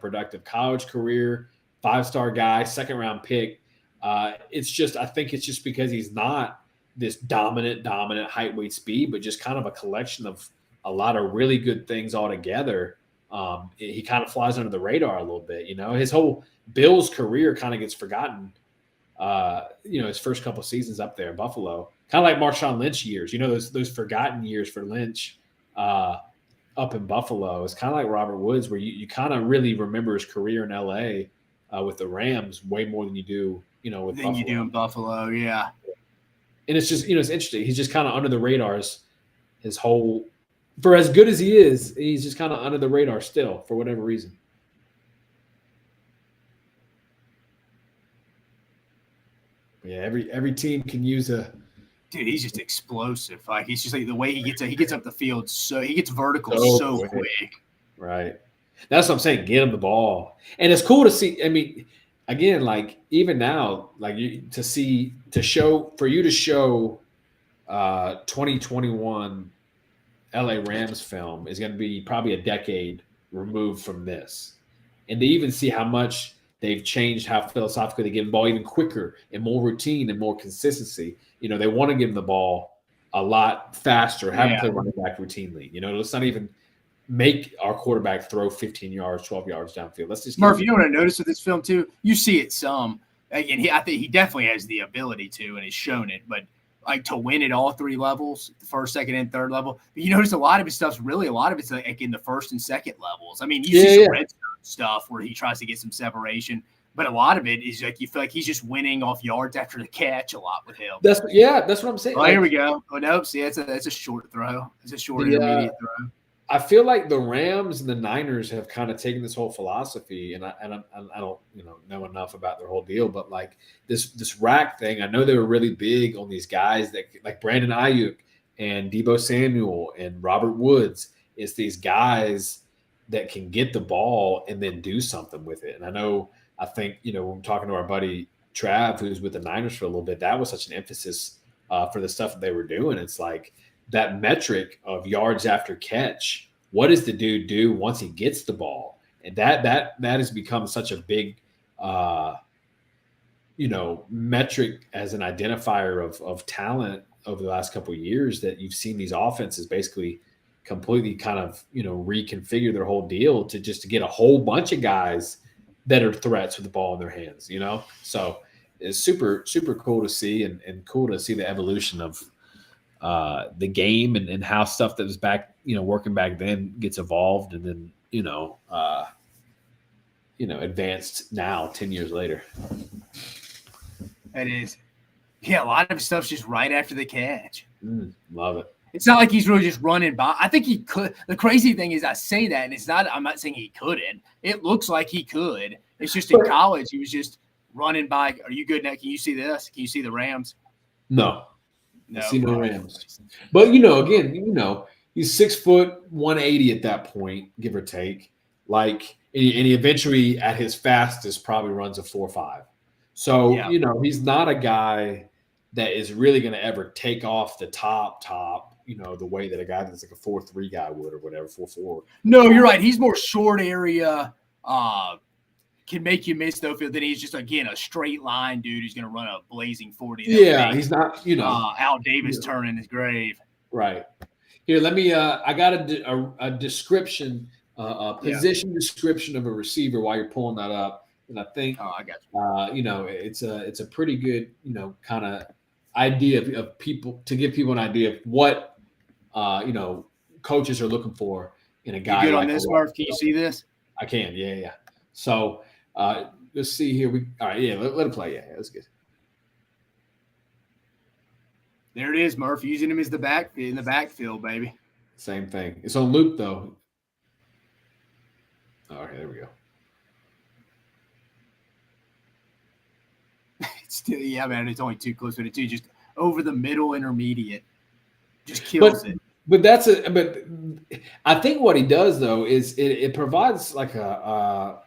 S2: productive college career, 5-star guy, second round pick, I think it's just because he's not this dominant height, weight, speed, but just kind of a collection of a lot of really good things all together. He kind of flies under the radar a little bit. His whole Bills career kind of gets forgotten. His first couple seasons up there in Buffalo, kind of like Marshawn Lynch years. Those forgotten years for Lynch up in Buffalo. It's kind of like Robert Woods, where you kind of really remember his career in L.A. With the Rams way more than you do. With
S1: Buffalo. You do in Buffalo, yeah.
S2: And it's just, it's interesting. He's just kind of under the radars his whole, for as good as he is, he's just kind of under the radar still for whatever reason. But yeah, every team can use a.
S1: Dude, he's just explosive. Like he's just like the way he gets up the field, so he gets vertical so quick.
S2: Right. That's what I'm saying. Get him the ball, and it's cool to see. I mean, again, like even now, like to show 2021 LA Rams film is going to be probably a decade removed from this, and to even see how much they've changed, how philosophically they get the ball even quicker and more routine and more consistency. They want to give them the ball a lot faster, have them play running back routinely. Let's not even make our quarterback throw 15 yards, 12 yards downfield. Let's just
S1: Murph, you know what I noticed with this film too? You see it some. Again, I think he definitely has the ability to, and he's shown it, but like to win at all three levels, the first, second, and third level. But you notice a lot of his stuff's really a lot of it's like in the first and second levels. I mean, you see some red stuff where he tries to get some separation, but a lot of it is like you feel like he's just winning off yards after the catch a lot with him.
S2: That's what I'm saying.
S1: Oh, here we go. Oh no, see, it's a short throw. It's a short intermediate throw.
S2: I feel like the Rams and the Niners have kind of taken this whole philosophy, and I don't know enough about their whole deal, but like this rack thing, I know they were really big on these guys that like Brandon Ayuk and Deebo Samuel and Robert Woods. It's these guys that can get the ball and then do something with it. And I think when we're talking to our buddy Trav, who's with the Niners for a little bit, that was such an emphasis for the stuff that they were doing. It's like that metric of yards after catch. What does the dude do once he gets the ball? And that has become such a big, metric as an identifier of talent over the last couple of years, that you've seen these offenses basically completely kind of, reconfigure their whole deal to get a whole bunch of guys that are threats with the ball in their hands, So it's super, super cool to see and cool to see the evolution of the game and how stuff that was back, working back then gets evolved and then, advanced now 10 years later.
S1: It is. Yeah, a lot of stuff's just right after the catch.
S2: Love it.
S1: It's not like he's really just running by. I think he could. The crazy thing is I say that, and I'm not saying he couldn't. It looks like he could. It's just in college, he was just running by. Are you good now? Can you see this? Can you see the Rams?
S2: No.
S1: No.
S2: I see no Rams. But, again, he's 6 foot 180 at that point, give or take. Like, and he eventually at his fastest probably runs a 4.5. So, he's not a guy that is really going to ever take off the top, the way that a guy that's like a 4.3 guy would or whatever, 4.4.
S1: No, you're right. He's more short area, can make you miss though. Then he's just, again, a straight line dude who's going to run a blazing 40.
S2: Yeah, he's not,
S1: Al Davis turning his grave.
S2: Right. Here, let me, I got a description, position description of a receiver while you're pulling that up. And I think,
S1: I got you.
S2: It's a pretty good, kind of idea of people, to give people an idea of what, coaches are looking for in a guy.
S1: You good on this, Murph? Can you see this?
S2: I can. Yeah. So let's see here. All right. Yeah. Let it play. Yeah. That's good.
S1: There it is, Murph. Using him as in the backfield, baby.
S2: Same thing. It's on loop though. All right. There we go.
S1: Still, yeah, man, it's only too close to it too. Just over the middle intermediate, just kills it.
S2: But I think what he does though is it provides like a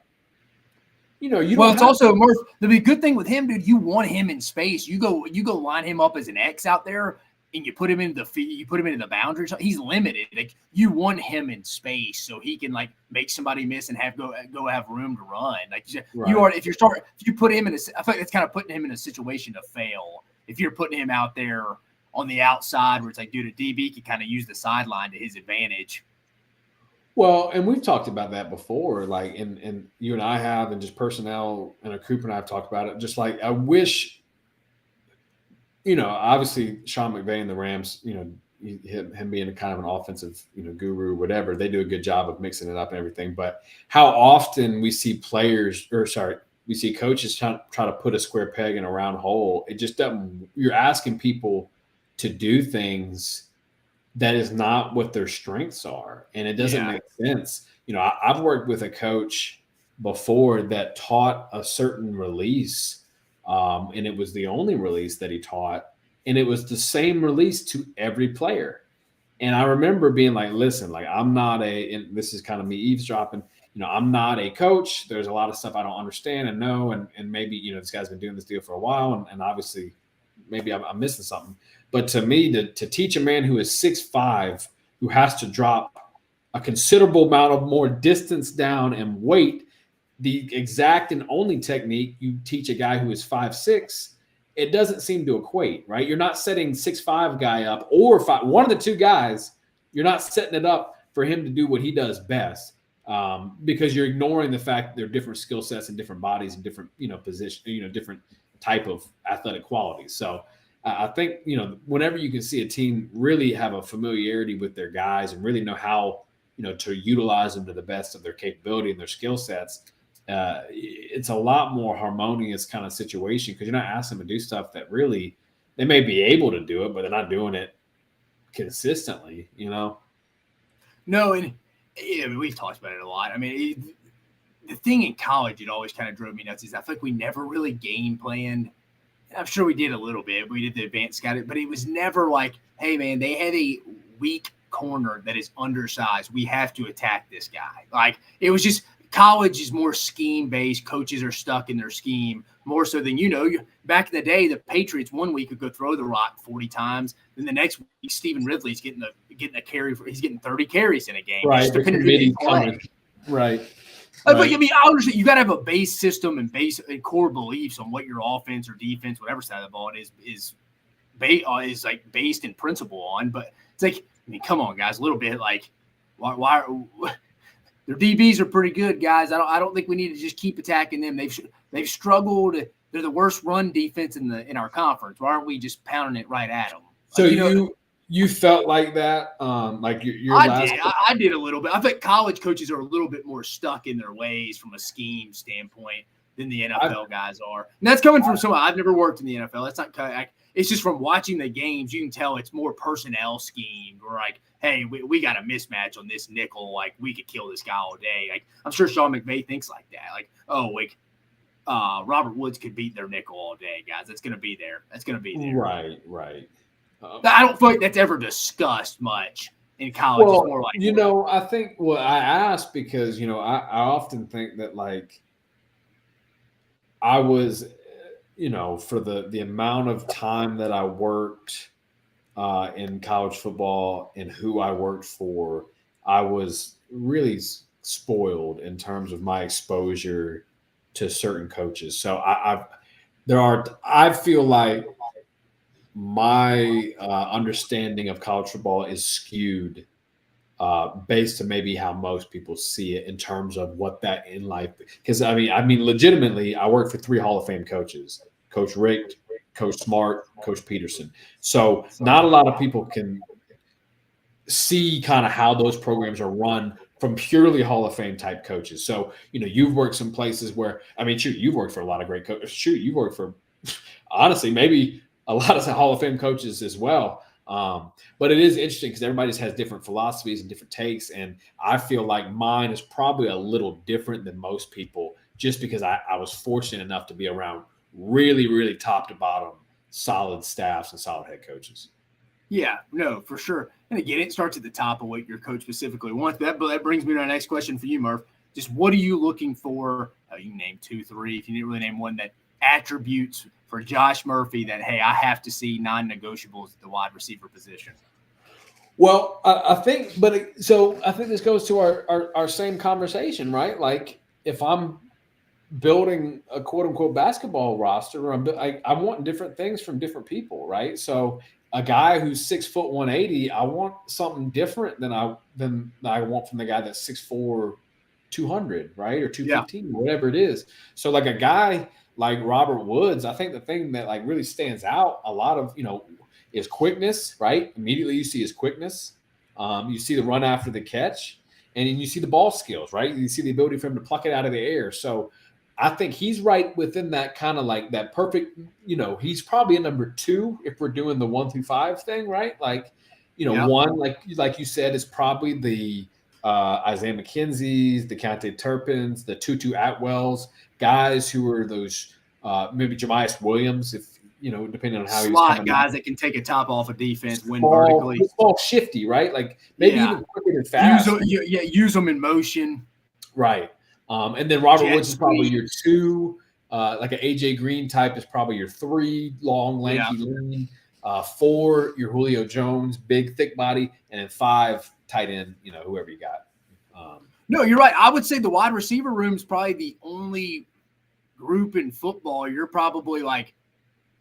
S1: it's also Murph. The good thing with him, dude, you want him in space. You go line him up as an X out there, and you put him in the boundary. He's limited. Like, you want him in space so he can like make somebody miss and have room to run. Like, right. If you put him in I think it's kind of putting him in a situation to fail. If you're putting him out there on the outside where it's like, dude, a DB can kind of use the sideline to his advantage.
S2: Well, and we've talked about that before, like, and you and I have, and just personnel, and Cooper and I have talked about it. Just like, I wish, obviously Sean McVay and the Rams, him being a kind of an offensive, guru, whatever, they do a good job of mixing it up and everything. But how often we see coaches try to put a square peg in a round hole. It just doesn't. You're asking people to do things that is not what their strengths are, and it doesn't make sense. I've worked with a coach before that taught a certain release, and it was the only release that he taught, and it was the same release to every player. And I remember being like, listen, like, I'm not and this is kind of me eavesdropping, I'm not a coach. There's a lot of stuff I don't understand and know, and maybe, this guy's been doing this deal for a while, and obviously maybe I'm missing something. But to me, to teach a man who is 6'5", who has to drop a considerable amount of more distance down and weight, the exact and only technique you teach a guy who is 5'6", it doesn't seem to equate, right? You're not setting 6'5" guy up, or one of the two guys, you're not setting it up for him to do what he does best, because you're ignoring the fact that there are different skill sets and different bodies and different, position, different type of athletic qualities. So I think, whenever you can see a team really have a familiarity with their guys and really know how, to utilize them to the best of their capability and their skill sets, it's a lot more harmonious kind of situation, because you're not asking them to do stuff that really they may be able to do it, but they're not doing it consistently, No,
S1: and we've talked about it a lot. I mean, the thing in college, it always kind of drove me nuts, is I feel like we never really game planned. I'm sure we did a little bit. We did the advanced scouting, but it was never like, hey, man, they have a weak corner that is undersized. We have to attack this guy. Like, it was just, college is more scheme-based. Coaches are stuck in their scheme more so than, back in the day, the Patriots 1 week could go throw the rock 40 times. Then the next week, Stephen Ridley's getting a carry. He's getting 30 carries in a game.
S2: Right. Right.
S1: But I mean, I understand you got to have a base system and core beliefs on what your offense or defense, whatever side of the ball it is like based in principle on. But it's like, I mean, come on, guys, a little bit like, why their DBs are pretty good, guys. I don't think we need to just keep attacking them. They've struggled. They're the worst run defense in our conference. Why aren't we just pounding it right at them?
S2: So you felt like that, like your
S1: I did a little bit. I think college coaches are a little bit more stuck in their ways from a scheme standpoint than the NFL guys are. And that's coming from someone I've never worked in the NFL. That's not it's just from watching the games, you can tell it's more personnel scheme. Or like, hey, we got a mismatch on this nickel. Like, we could kill this guy all day. Like, I'm sure Sean McVay thinks like that. Like, Robert Woods could beat their nickel all day, guys. That's going to be there. That's going to be there.
S2: Right.
S1: I don't feel like that's ever discussed much in college.
S2: Well,
S1: it's more like,
S2: I think I asked because, I often think that, like, I was, for the amount of time that I worked in college football and who I worked for, I was really spoiled in terms of my exposure to certain coaches. So I feel like my understanding of college football is skewed based on maybe how most people see it in terms of what that in life. Because I mean, legitimately, I work for 3 Hall of Fame coaches: Coach Richt, Coach Smart, Coach Peterson. So not a lot of people can see kind of how those programs are run from purely Hall of Fame type coaches. So, you've worked some places where, you've worked for a lot of great coaches. You've worked for, honestly, maybe a lot of Hall of Fame coaches as well. But it is interesting because everybody just has different philosophies and different takes. And I feel like mine is probably a little different than most people just because I was fortunate enough to be around really, really top to bottom solid staffs and solid head coaches.
S1: Yeah, no, for sure. And again, it starts at the top of what your coach specifically wants. But that brings me to our next question for you, Murph. Just what are you looking for? You can name 2, 3. If you didn't really name one, that attributes for Josh Murphy that, hey, I have to see non-negotiables at the wide receiver position.
S2: Well, I think this goes to our same conversation, right? Like, if I'm building a quote unquote basketball roster, I want different things from different people, right? So a guy who's 6', 180, I want something different than I want from the guy that's 6'4", 200, right? Or 215, whatever it is. So like a guy like Robert Woods, I think the thing that like really stands out a lot of, is quickness, right? Immediately you see his quickness. You see the run after the catch, and then you see the ball skills, right? You see the ability for him to pluck it out of the air. So I think he's right within that kind of like that perfect, he's probably a number 2 if we're doing the 1 through 5 thing, right? Like, 1, like you said, is probably the Isaiah McKenzie's, the Keontae Turpins, the Tutu Atwells, guys who are those maybe Jamias Williams, if depending on how he's
S1: slot guys out. That can take a top off a defense, win vertically.
S2: Small, shifty, right? Like maybe even quicker and fast.
S1: Use them in motion.
S2: Right. And then Robert Woods is probably your 2. Like an AJ Green type is probably your 3, long, lanky, lean. 4, your Julio Jones, big, thick body, and then 5, tight end. Whoever you got.
S1: No, you're right. I would say the wide receiver room is probably the only group in football you're probably like,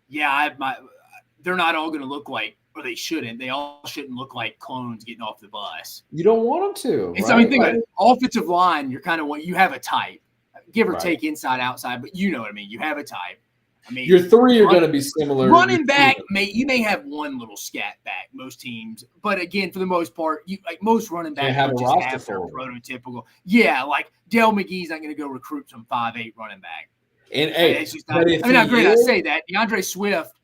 S1: they're not all going to look like, or they shouldn't. They all shouldn't look like clones getting off the bus.
S2: You don't want them to.
S1: Right? So, think about it. Offensive line, you're kind of you have a type, give or take inside, outside, but you know what I mean. You have a type.
S2: Your 3 are going to be similar.
S1: Running back, you may have one little scat back, most teams, but again, for the most part, most running backs
S2: have
S1: just have their prototypical. Yeah, like Dale McGee's not going to go recruit some 5'8" running back.
S2: And hey,
S1: it's just not, I say that DeAndre Swift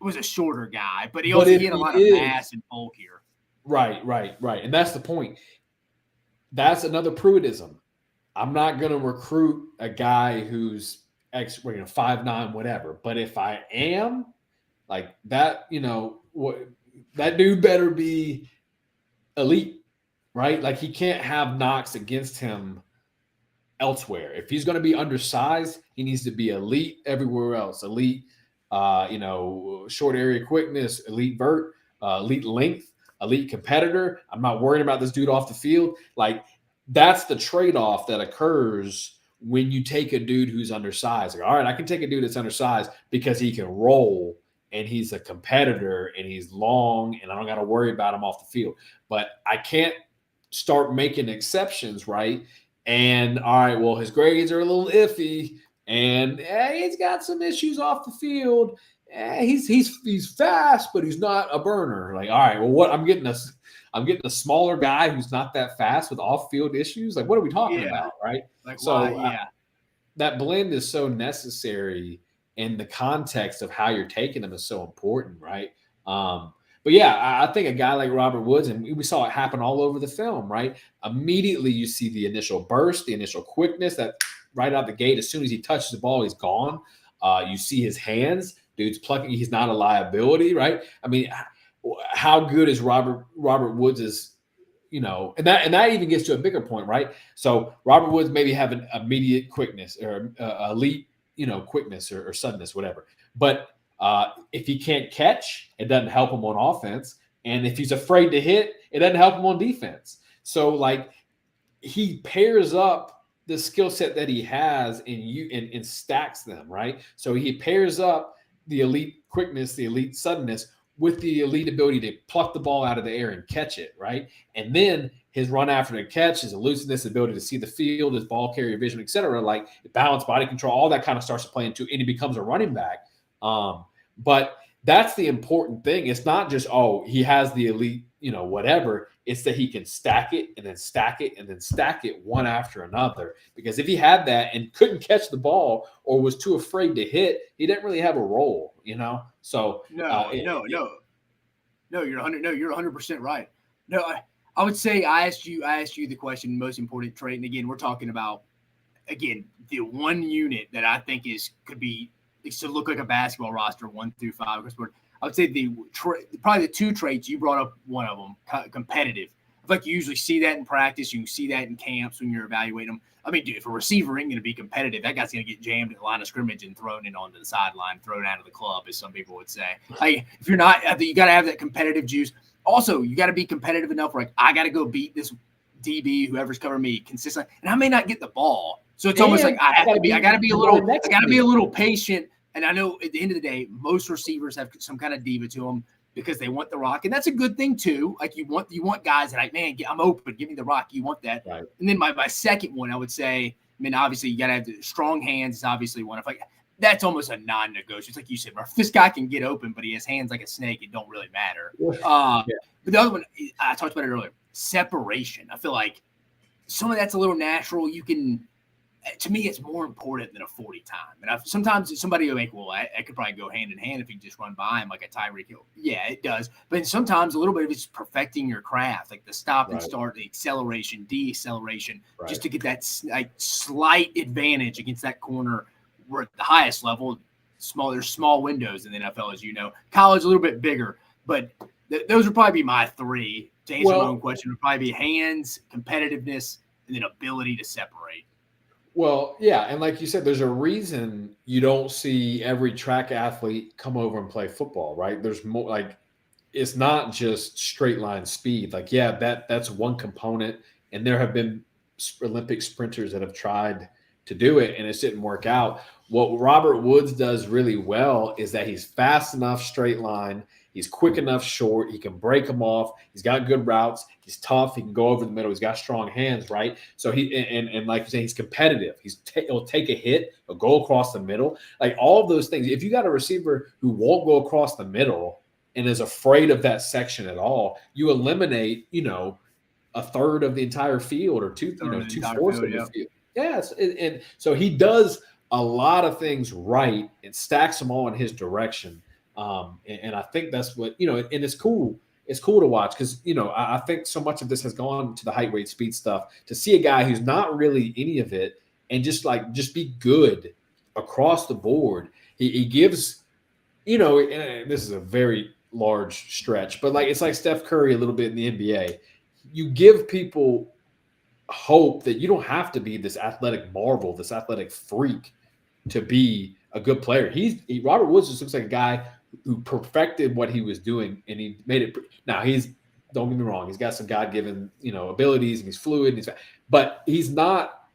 S1: was a shorter guy, but he had a lot of mass and bulk here.
S2: Right. And that's the point. That's another Pruittism. I'm not going to recruit a guy who's 5'9", whatever. But if I am like that, that dude better be elite, right? Like he can't have knocks against him elsewhere. If he's going to be undersized, he needs to be elite everywhere else. Elite, short area quickness, elite vert, elite length, elite competitor. I'm not worrying about this dude off the field. Like that's the trade-off that occurs when you take a dude who's undersized. Like, all right, I can take a dude that's undersized because he can roll and he's a competitor and he's long and I don't got to worry about him off the field. But I can't start making exceptions, right? And all right, well, his grades are a little iffy, and he's got some issues off the field. He's fast, but he's not a burner. Like, all right, well, what I'm getting a smaller guy who's not that fast with off-field issues. Like, what are we talking about, right?
S1: Like,
S2: so that blend is so necessary, and the context of how you're taking them is so important, right? But yeah, I think a guy like Robert Woods, and we saw it happen all over the film, right? Immediately you see the initial burst, the initial quickness that right out the gate, as soon as he touches the ball, he's gone. You see his hands, dude's plucking. He's not a liability, right? I mean, how good is Robert Woods is, and that even gets to a bigger point, right? So Robert Woods maybe have an immediate quickness or elite, quickness or suddenness, whatever. But if he can't catch, it doesn't help him on offense. And if he's afraid to hit, it doesn't help him on defense. So like he pairs up the skill set that he has and stacks them, right? So he pairs up the elite quickness, the elite suddenness with the elite ability to pluck the ball out of the air and catch it, right? And then his run after the catch, his elusiveness, ability to see the field, his ball carrier vision, et cetera, like balance, body control, all that kind of starts to play into, and he becomes a running back. But that's the important thing. It's not just, he has the elite, whatever. It's that he can stack it and then stack it and then stack it one after another. Because if he had that and couldn't catch the ball or was too afraid to hit, he didn't really have a role, So
S1: you're 100% right. No, I would say I asked you the question, most important trait. And again, we're talking about the one unit that I think could be to look like a basketball roster 1 through 5. I would say probably the two traits you brought up. One of them, competitive. I feel like you usually see that in practice. You can see that in camps when you're evaluating them. I mean, dude, if a receiver ain't going to be competitive, that guy's going to get jammed at the line of scrimmage and thrown in onto the sideline, thrown out of the club, as some people would say. Like, if you're not, I think you got to have that competitive juice. Also, you got to be competitive enough where I got to go beat this DB, whoever's covering me, consistently, and I may not get the ball. So it's almost like I got to be a little patient. And I know at the end of the day, most receivers have some kind of diva to them because they want the rock, and that's a good thing too. Like you want guys that like, man, I'm open, give me the rock. You want that,
S2: right?
S1: And then my second one, I would say, I mean, obviously you got to have the strong hands. Is obviously one. If like that's almost a non-negotiable. It's like you said, if this guy can get open, but he has hands like a snake, it don't really matter. But the other one, I talked about it earlier, separation. I feel like some of that's a little natural. You can. To me, it's more important than a 40 time. And sometimes somebody will make, I could probably go hand in hand if you just run by him like a Tyreek Hill. Yeah, it does. But sometimes a little bit of it's perfecting your craft, like the stop and start, the acceleration, deceleration, just to get that like slight advantage against that corner. We're at the highest level. There's small windows in the NFL, as you know. College a little bit bigger, but those would probably be my three. To answer my own question, would probably be hands, competitiveness, and then ability to separate.
S2: Well, yeah, and like you said, there's a reason you don't see every track athlete come over and play football, right? There's more, like, it's not just straight line speed. Like, yeah, that's one component, and there have been Olympic sprinters that have tried to do it, and it didn't work out. What Robert Woods does really well is that he's fast enough straight line. He's quick enough short. He can break them off. He's got good routes. He's tough. He can go over the middle. He's got strong hands, right? So and like you say, he's competitive. He'll take a hit, he'll go across the middle. Like all of those things. If you got a receiver who won't go across the middle and is afraid of that section at all, you eliminate, a third of the entire field or two-fourths of the field. Yes, and so he does a lot of things right and stacks them all in his direction. And I think that's what, and it's cool. It's cool to watch because, I think so much of this has gone to the height, weight, speed stuff to see a guy who's not really any of it and just be good across the board. He gives, and this is a very large stretch, but it's like Steph Curry a little bit in the NBA. You give people hope that you don't have to be this athletic marvel, this athletic freak to be a good player. Robert Woods just looks like a guy who perfected what he was doing, and he made it. Now don't get me wrong, he's got some God-given, abilities, and he's fluid, but he's not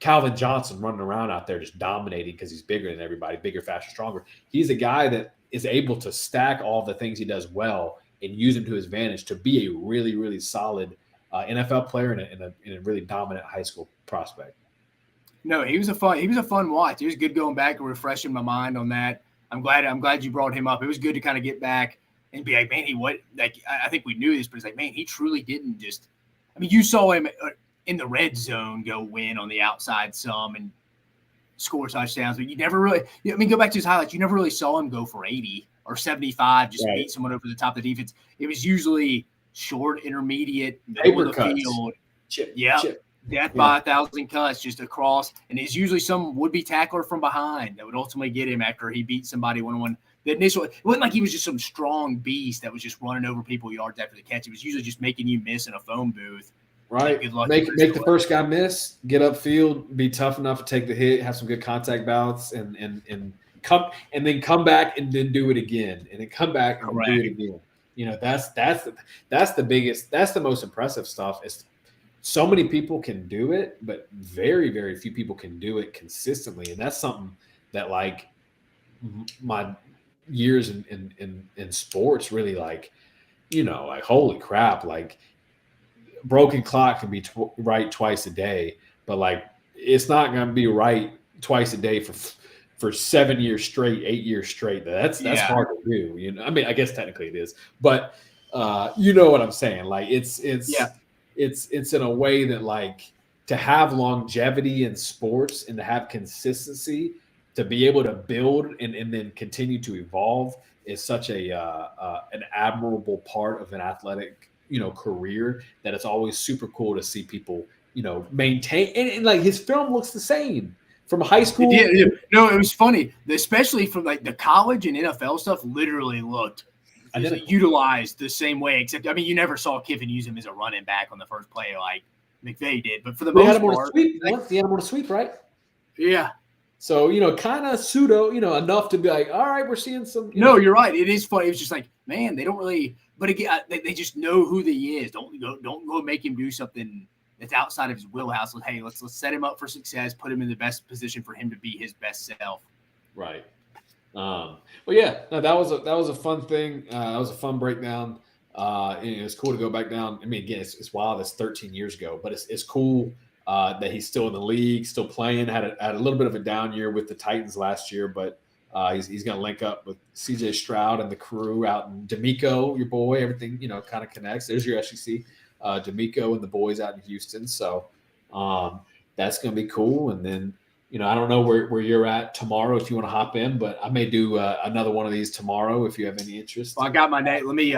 S2: Calvin Johnson running around out there just dominating because he's bigger than everybody, bigger, faster, stronger. He's a guy that is able to stack all the things he does well and use them to his advantage to be a really, really solid NFL player and a really dominant high school prospect.
S1: No, he was a fun watch. It was good going back and refreshing my mind on that. I'm glad you brought him up. It was good to kind of get back and be like, man, I think we knew this, but it's like, man, he truly didn't just. I mean, you saw him in the red zone go win on the outside some, and score touchdowns, but you never really. I mean, go back to his highlights. You never really saw him go for 80 or 75, just beat someone over the top of the defense. It was usually short, intermediate, middle of the field.
S2: Chip.
S1: Death by 1,000 cuts just across. And it's usually some would-be tackler from behind that would ultimately get him after he beat somebody one-on-one. It wasn't like he was just some strong beast that was just running over people yards after the catch. It was usually just making you miss in a phone booth.
S2: Right. Make the first guy miss, get upfield, be tough enough to take the hit, have some good contact balance, and then come back and then do it again. And then come back and do it again. You know, that's the biggest, that's the most impressive stuff. Is so many people can do it, but very, very few people can do it consistently. And that's something that, like, my years in sports really, like, you know, like, holy crap, like, broken clock can be right twice a day, but, like, it's not going to be right twice a day for 7 years straight, 8 years straight. That's hard to do. You know, I mean, I guess technically it is, but you know what I'm saying? Like, it's in a way that, like, to have longevity in sports and to have consistency, to be able to build and then continue to evolve is such an admirable part of an athletic, you know, career, that it's always super cool to see people, you know, maintain. And like, his film looks the same from high school.
S1: No, it was funny, especially from, like, the college and NFL stuff. Literally looked utilized the same way, except, I mean, you never saw Kiffin use him as a running back on the first play like McVay did, but for the most part,
S2: he had him on a sweep, right?
S1: Yeah.
S2: So, you know, kind of pseudo, you know, enough to be like, all right, we're seeing some.
S1: No, you're right. It is funny. It was just like, man, they don't really. But again, they just know who he is. Don't go make him do something that's outside of his wheelhouse. Hey, let's set him up for success. Put him in the best position for him to be his best self.
S2: Right. Well, yeah. No, that was a fun thing. That was a fun breakdown. It's cool to go back down. I mean, again, it's wild. It's 13 years ago, but it's cool. That he's still in the league, still playing. Had a little bit of a down year with the Titans last year, but he's going to link up with C.J. Stroud and the crew out in D'Amico, your boy. Everything, you know, kind of connects. There's your SEC, D'Amico and the boys out in Houston. So that's going to be cool. And then, you know, I don't know where you're at tomorrow if you want to hop in, but I may do another one of these tomorrow if you have any interest.
S1: Well, I got my name. Let me.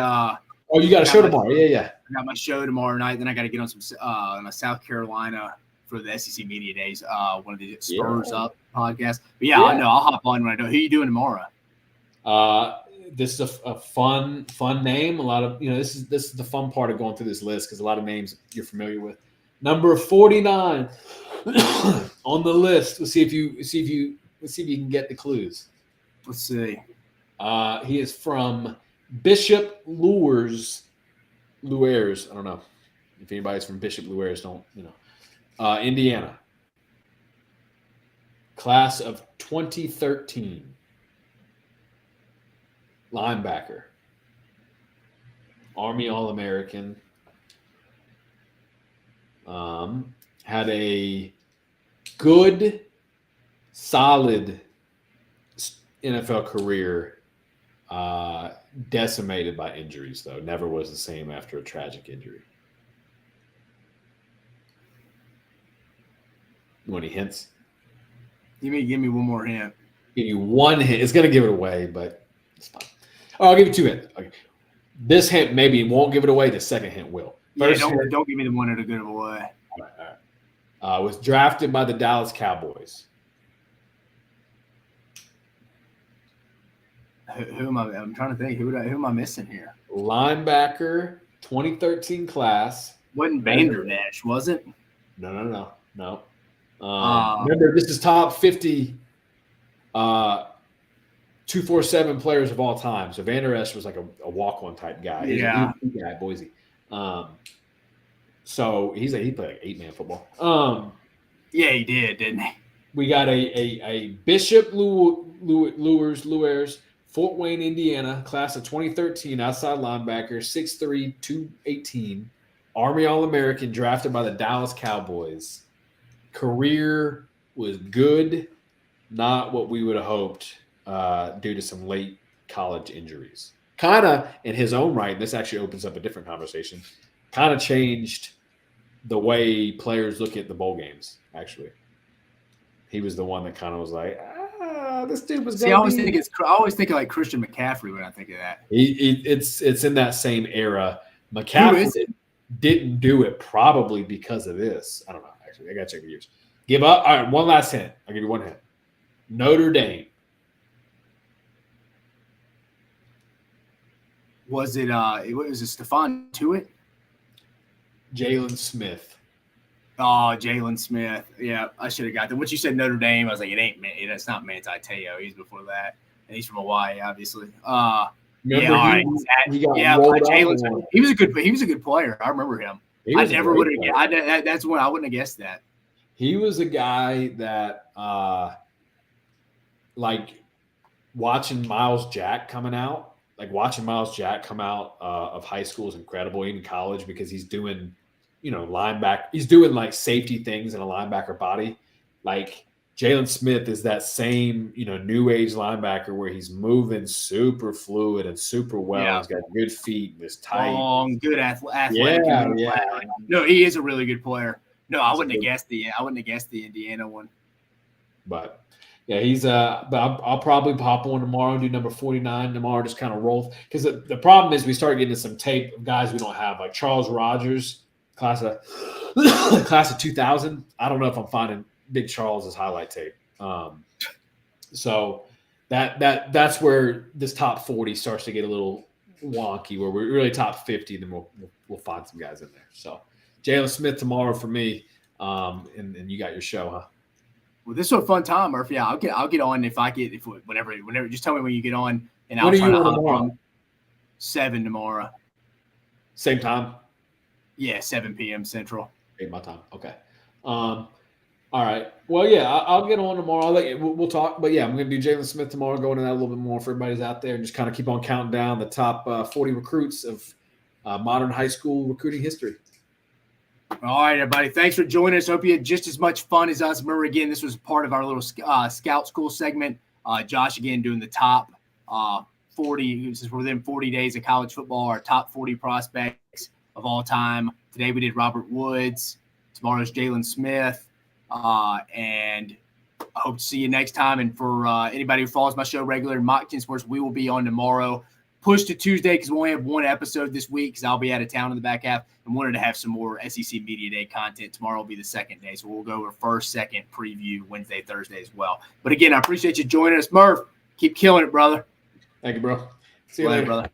S2: Oh, you got a show tomorrow? Yeah.
S1: I got my show tomorrow night. Then I got to get on some on a South Carolina for the SEC Media Days. One of the Spurs Up podcasts. But I know I'll hop on when I do. Who are you doing tomorrow?
S2: This is a fun name. A lot of, you know, this is the fun part of going through this list, because a lot of names you're familiar with. Number 49 on the list. Let's see if you can get the clues.
S1: Let's see.
S2: He is from Bishop Luers. I don't know if anybody's from Bishop Luers. Don't, you know. Indiana. Class of 2013. Linebacker. Army All-American. Had a good, solid NFL career. Decimated by injuries, though. Never was the same after a tragic injury. You want any hints?
S1: Give me one more hint.
S2: Give you one hint. It's going to give it away, but it's fine. Oh, I'll give you two hints. Okay. This hint maybe won't give it away. The second hint will.
S1: First don't give me the one that'll give it away.
S2: All right. Was drafted by the Dallas Cowboys.
S1: Who am I? I'm trying to think. Who am I missing here?
S2: Linebacker, 2013 class.
S1: Wasn't Vanderdash, was it?
S2: No. Remember, this is top 50 247 players of all time. So Vander Esch was like a walk-on type guy. He's a guy at Boise. So he played like 8-man football.
S1: Yeah, he did, didn't he?
S2: We got a Bishop Luers, Fort Wayne, Indiana, class of 2013, outside linebacker, 6'3", 218, Army All-American, drafted by the Dallas Cowboys. Career was good, not what we would have hoped due to some late college injuries. Kind of, in his own right, this actually opens up a different conversation, kind of changed the way players look at the bowl games, actually. He was the one that kind of was like, this dude was.
S1: See, I always think of like Christian McCaffrey when I think of that.
S2: It's in that same era. McCaffrey didn't do it probably because of this. I don't know. Actually, I got to check the years. Give up. All right, one last hint. I'll give you one hint. Notre Dame.
S1: Was it Stephon Tuitt?
S2: Jalen Smith.
S1: Oh, Jalen Smith. Yeah, I should have got that. Once you said Notre Dame, I was like, it's not Manti Te'o. He's before that. And he's from Hawaii, obviously. Jalen. He was a good player. I remember him. I never would have. That's when I wouldn't have guessed that.
S2: He was a guy that, like, watching Miles Jack coming out. Like watching Miles Jack come out of high school is incredible, even college, because he's doing, linebacker. He's doing like safety things in a linebacker body. Like Jalen Smith is that same, new age linebacker where he's moving super fluid and super well. Yeah. He's got good feet and is tight.
S1: Long, good athletic.
S2: Yeah.
S1: No, he is a really good player. No, I wouldn't have guessed the Indiana one.
S2: But yeah, he's but I'll probably pop on tomorrow and do number 49 tomorrow, just kind of roll. Because the problem is we start getting some tape of guys we don't have, like Charles Rogers, class of 2000. I don't know if I'm finding Big Charles's highlight tape. So that's where this top 40 starts to get a little wonky, where we're really top 50, then we'll find some guys in there. So Jalen Smith tomorrow for me, and you got your show, huh?
S1: Well, this was a fun time, Murphy. Yeah, I'll get on whenever. Just tell me when you get on, and I'll try to hop on 7 tomorrow.
S2: Same time.
S1: Yeah, 7 p.m. Central.
S2: 8 my time. Okay. All right. Well, yeah, I'll get on tomorrow. We'll talk. But yeah, I'm going to do Jalen Smith tomorrow, go into that a little bit more for everybody's out there, and just kind of keep on counting down the top 40 recruits of modern high school recruiting history.
S1: All right, everybody. Thanks for joining us. Hope you had just as much fun as us. Remember, again, this was part of our little Scout School segment. Josh, again, doing the top 40. This is within 40 days of college football, our top 40 prospects of all time. Today we did Robert Woods. Tomorrow's Jalen Smith. And I hope to see you next time. And for anybody who follows my show regularly, Mock 10 Sports, we will be on tomorrow. Push to Tuesday because we only have one episode this week because I'll be out of town in the back half and wanted to have some more SEC Media Day content. Tomorrow will be the second day, so we'll go over first, second, preview, Wednesday, Thursday as well. But again, I appreciate you joining us. Murph, keep killing it, brother.
S2: Thank you, bro. See you later,
S1: brother.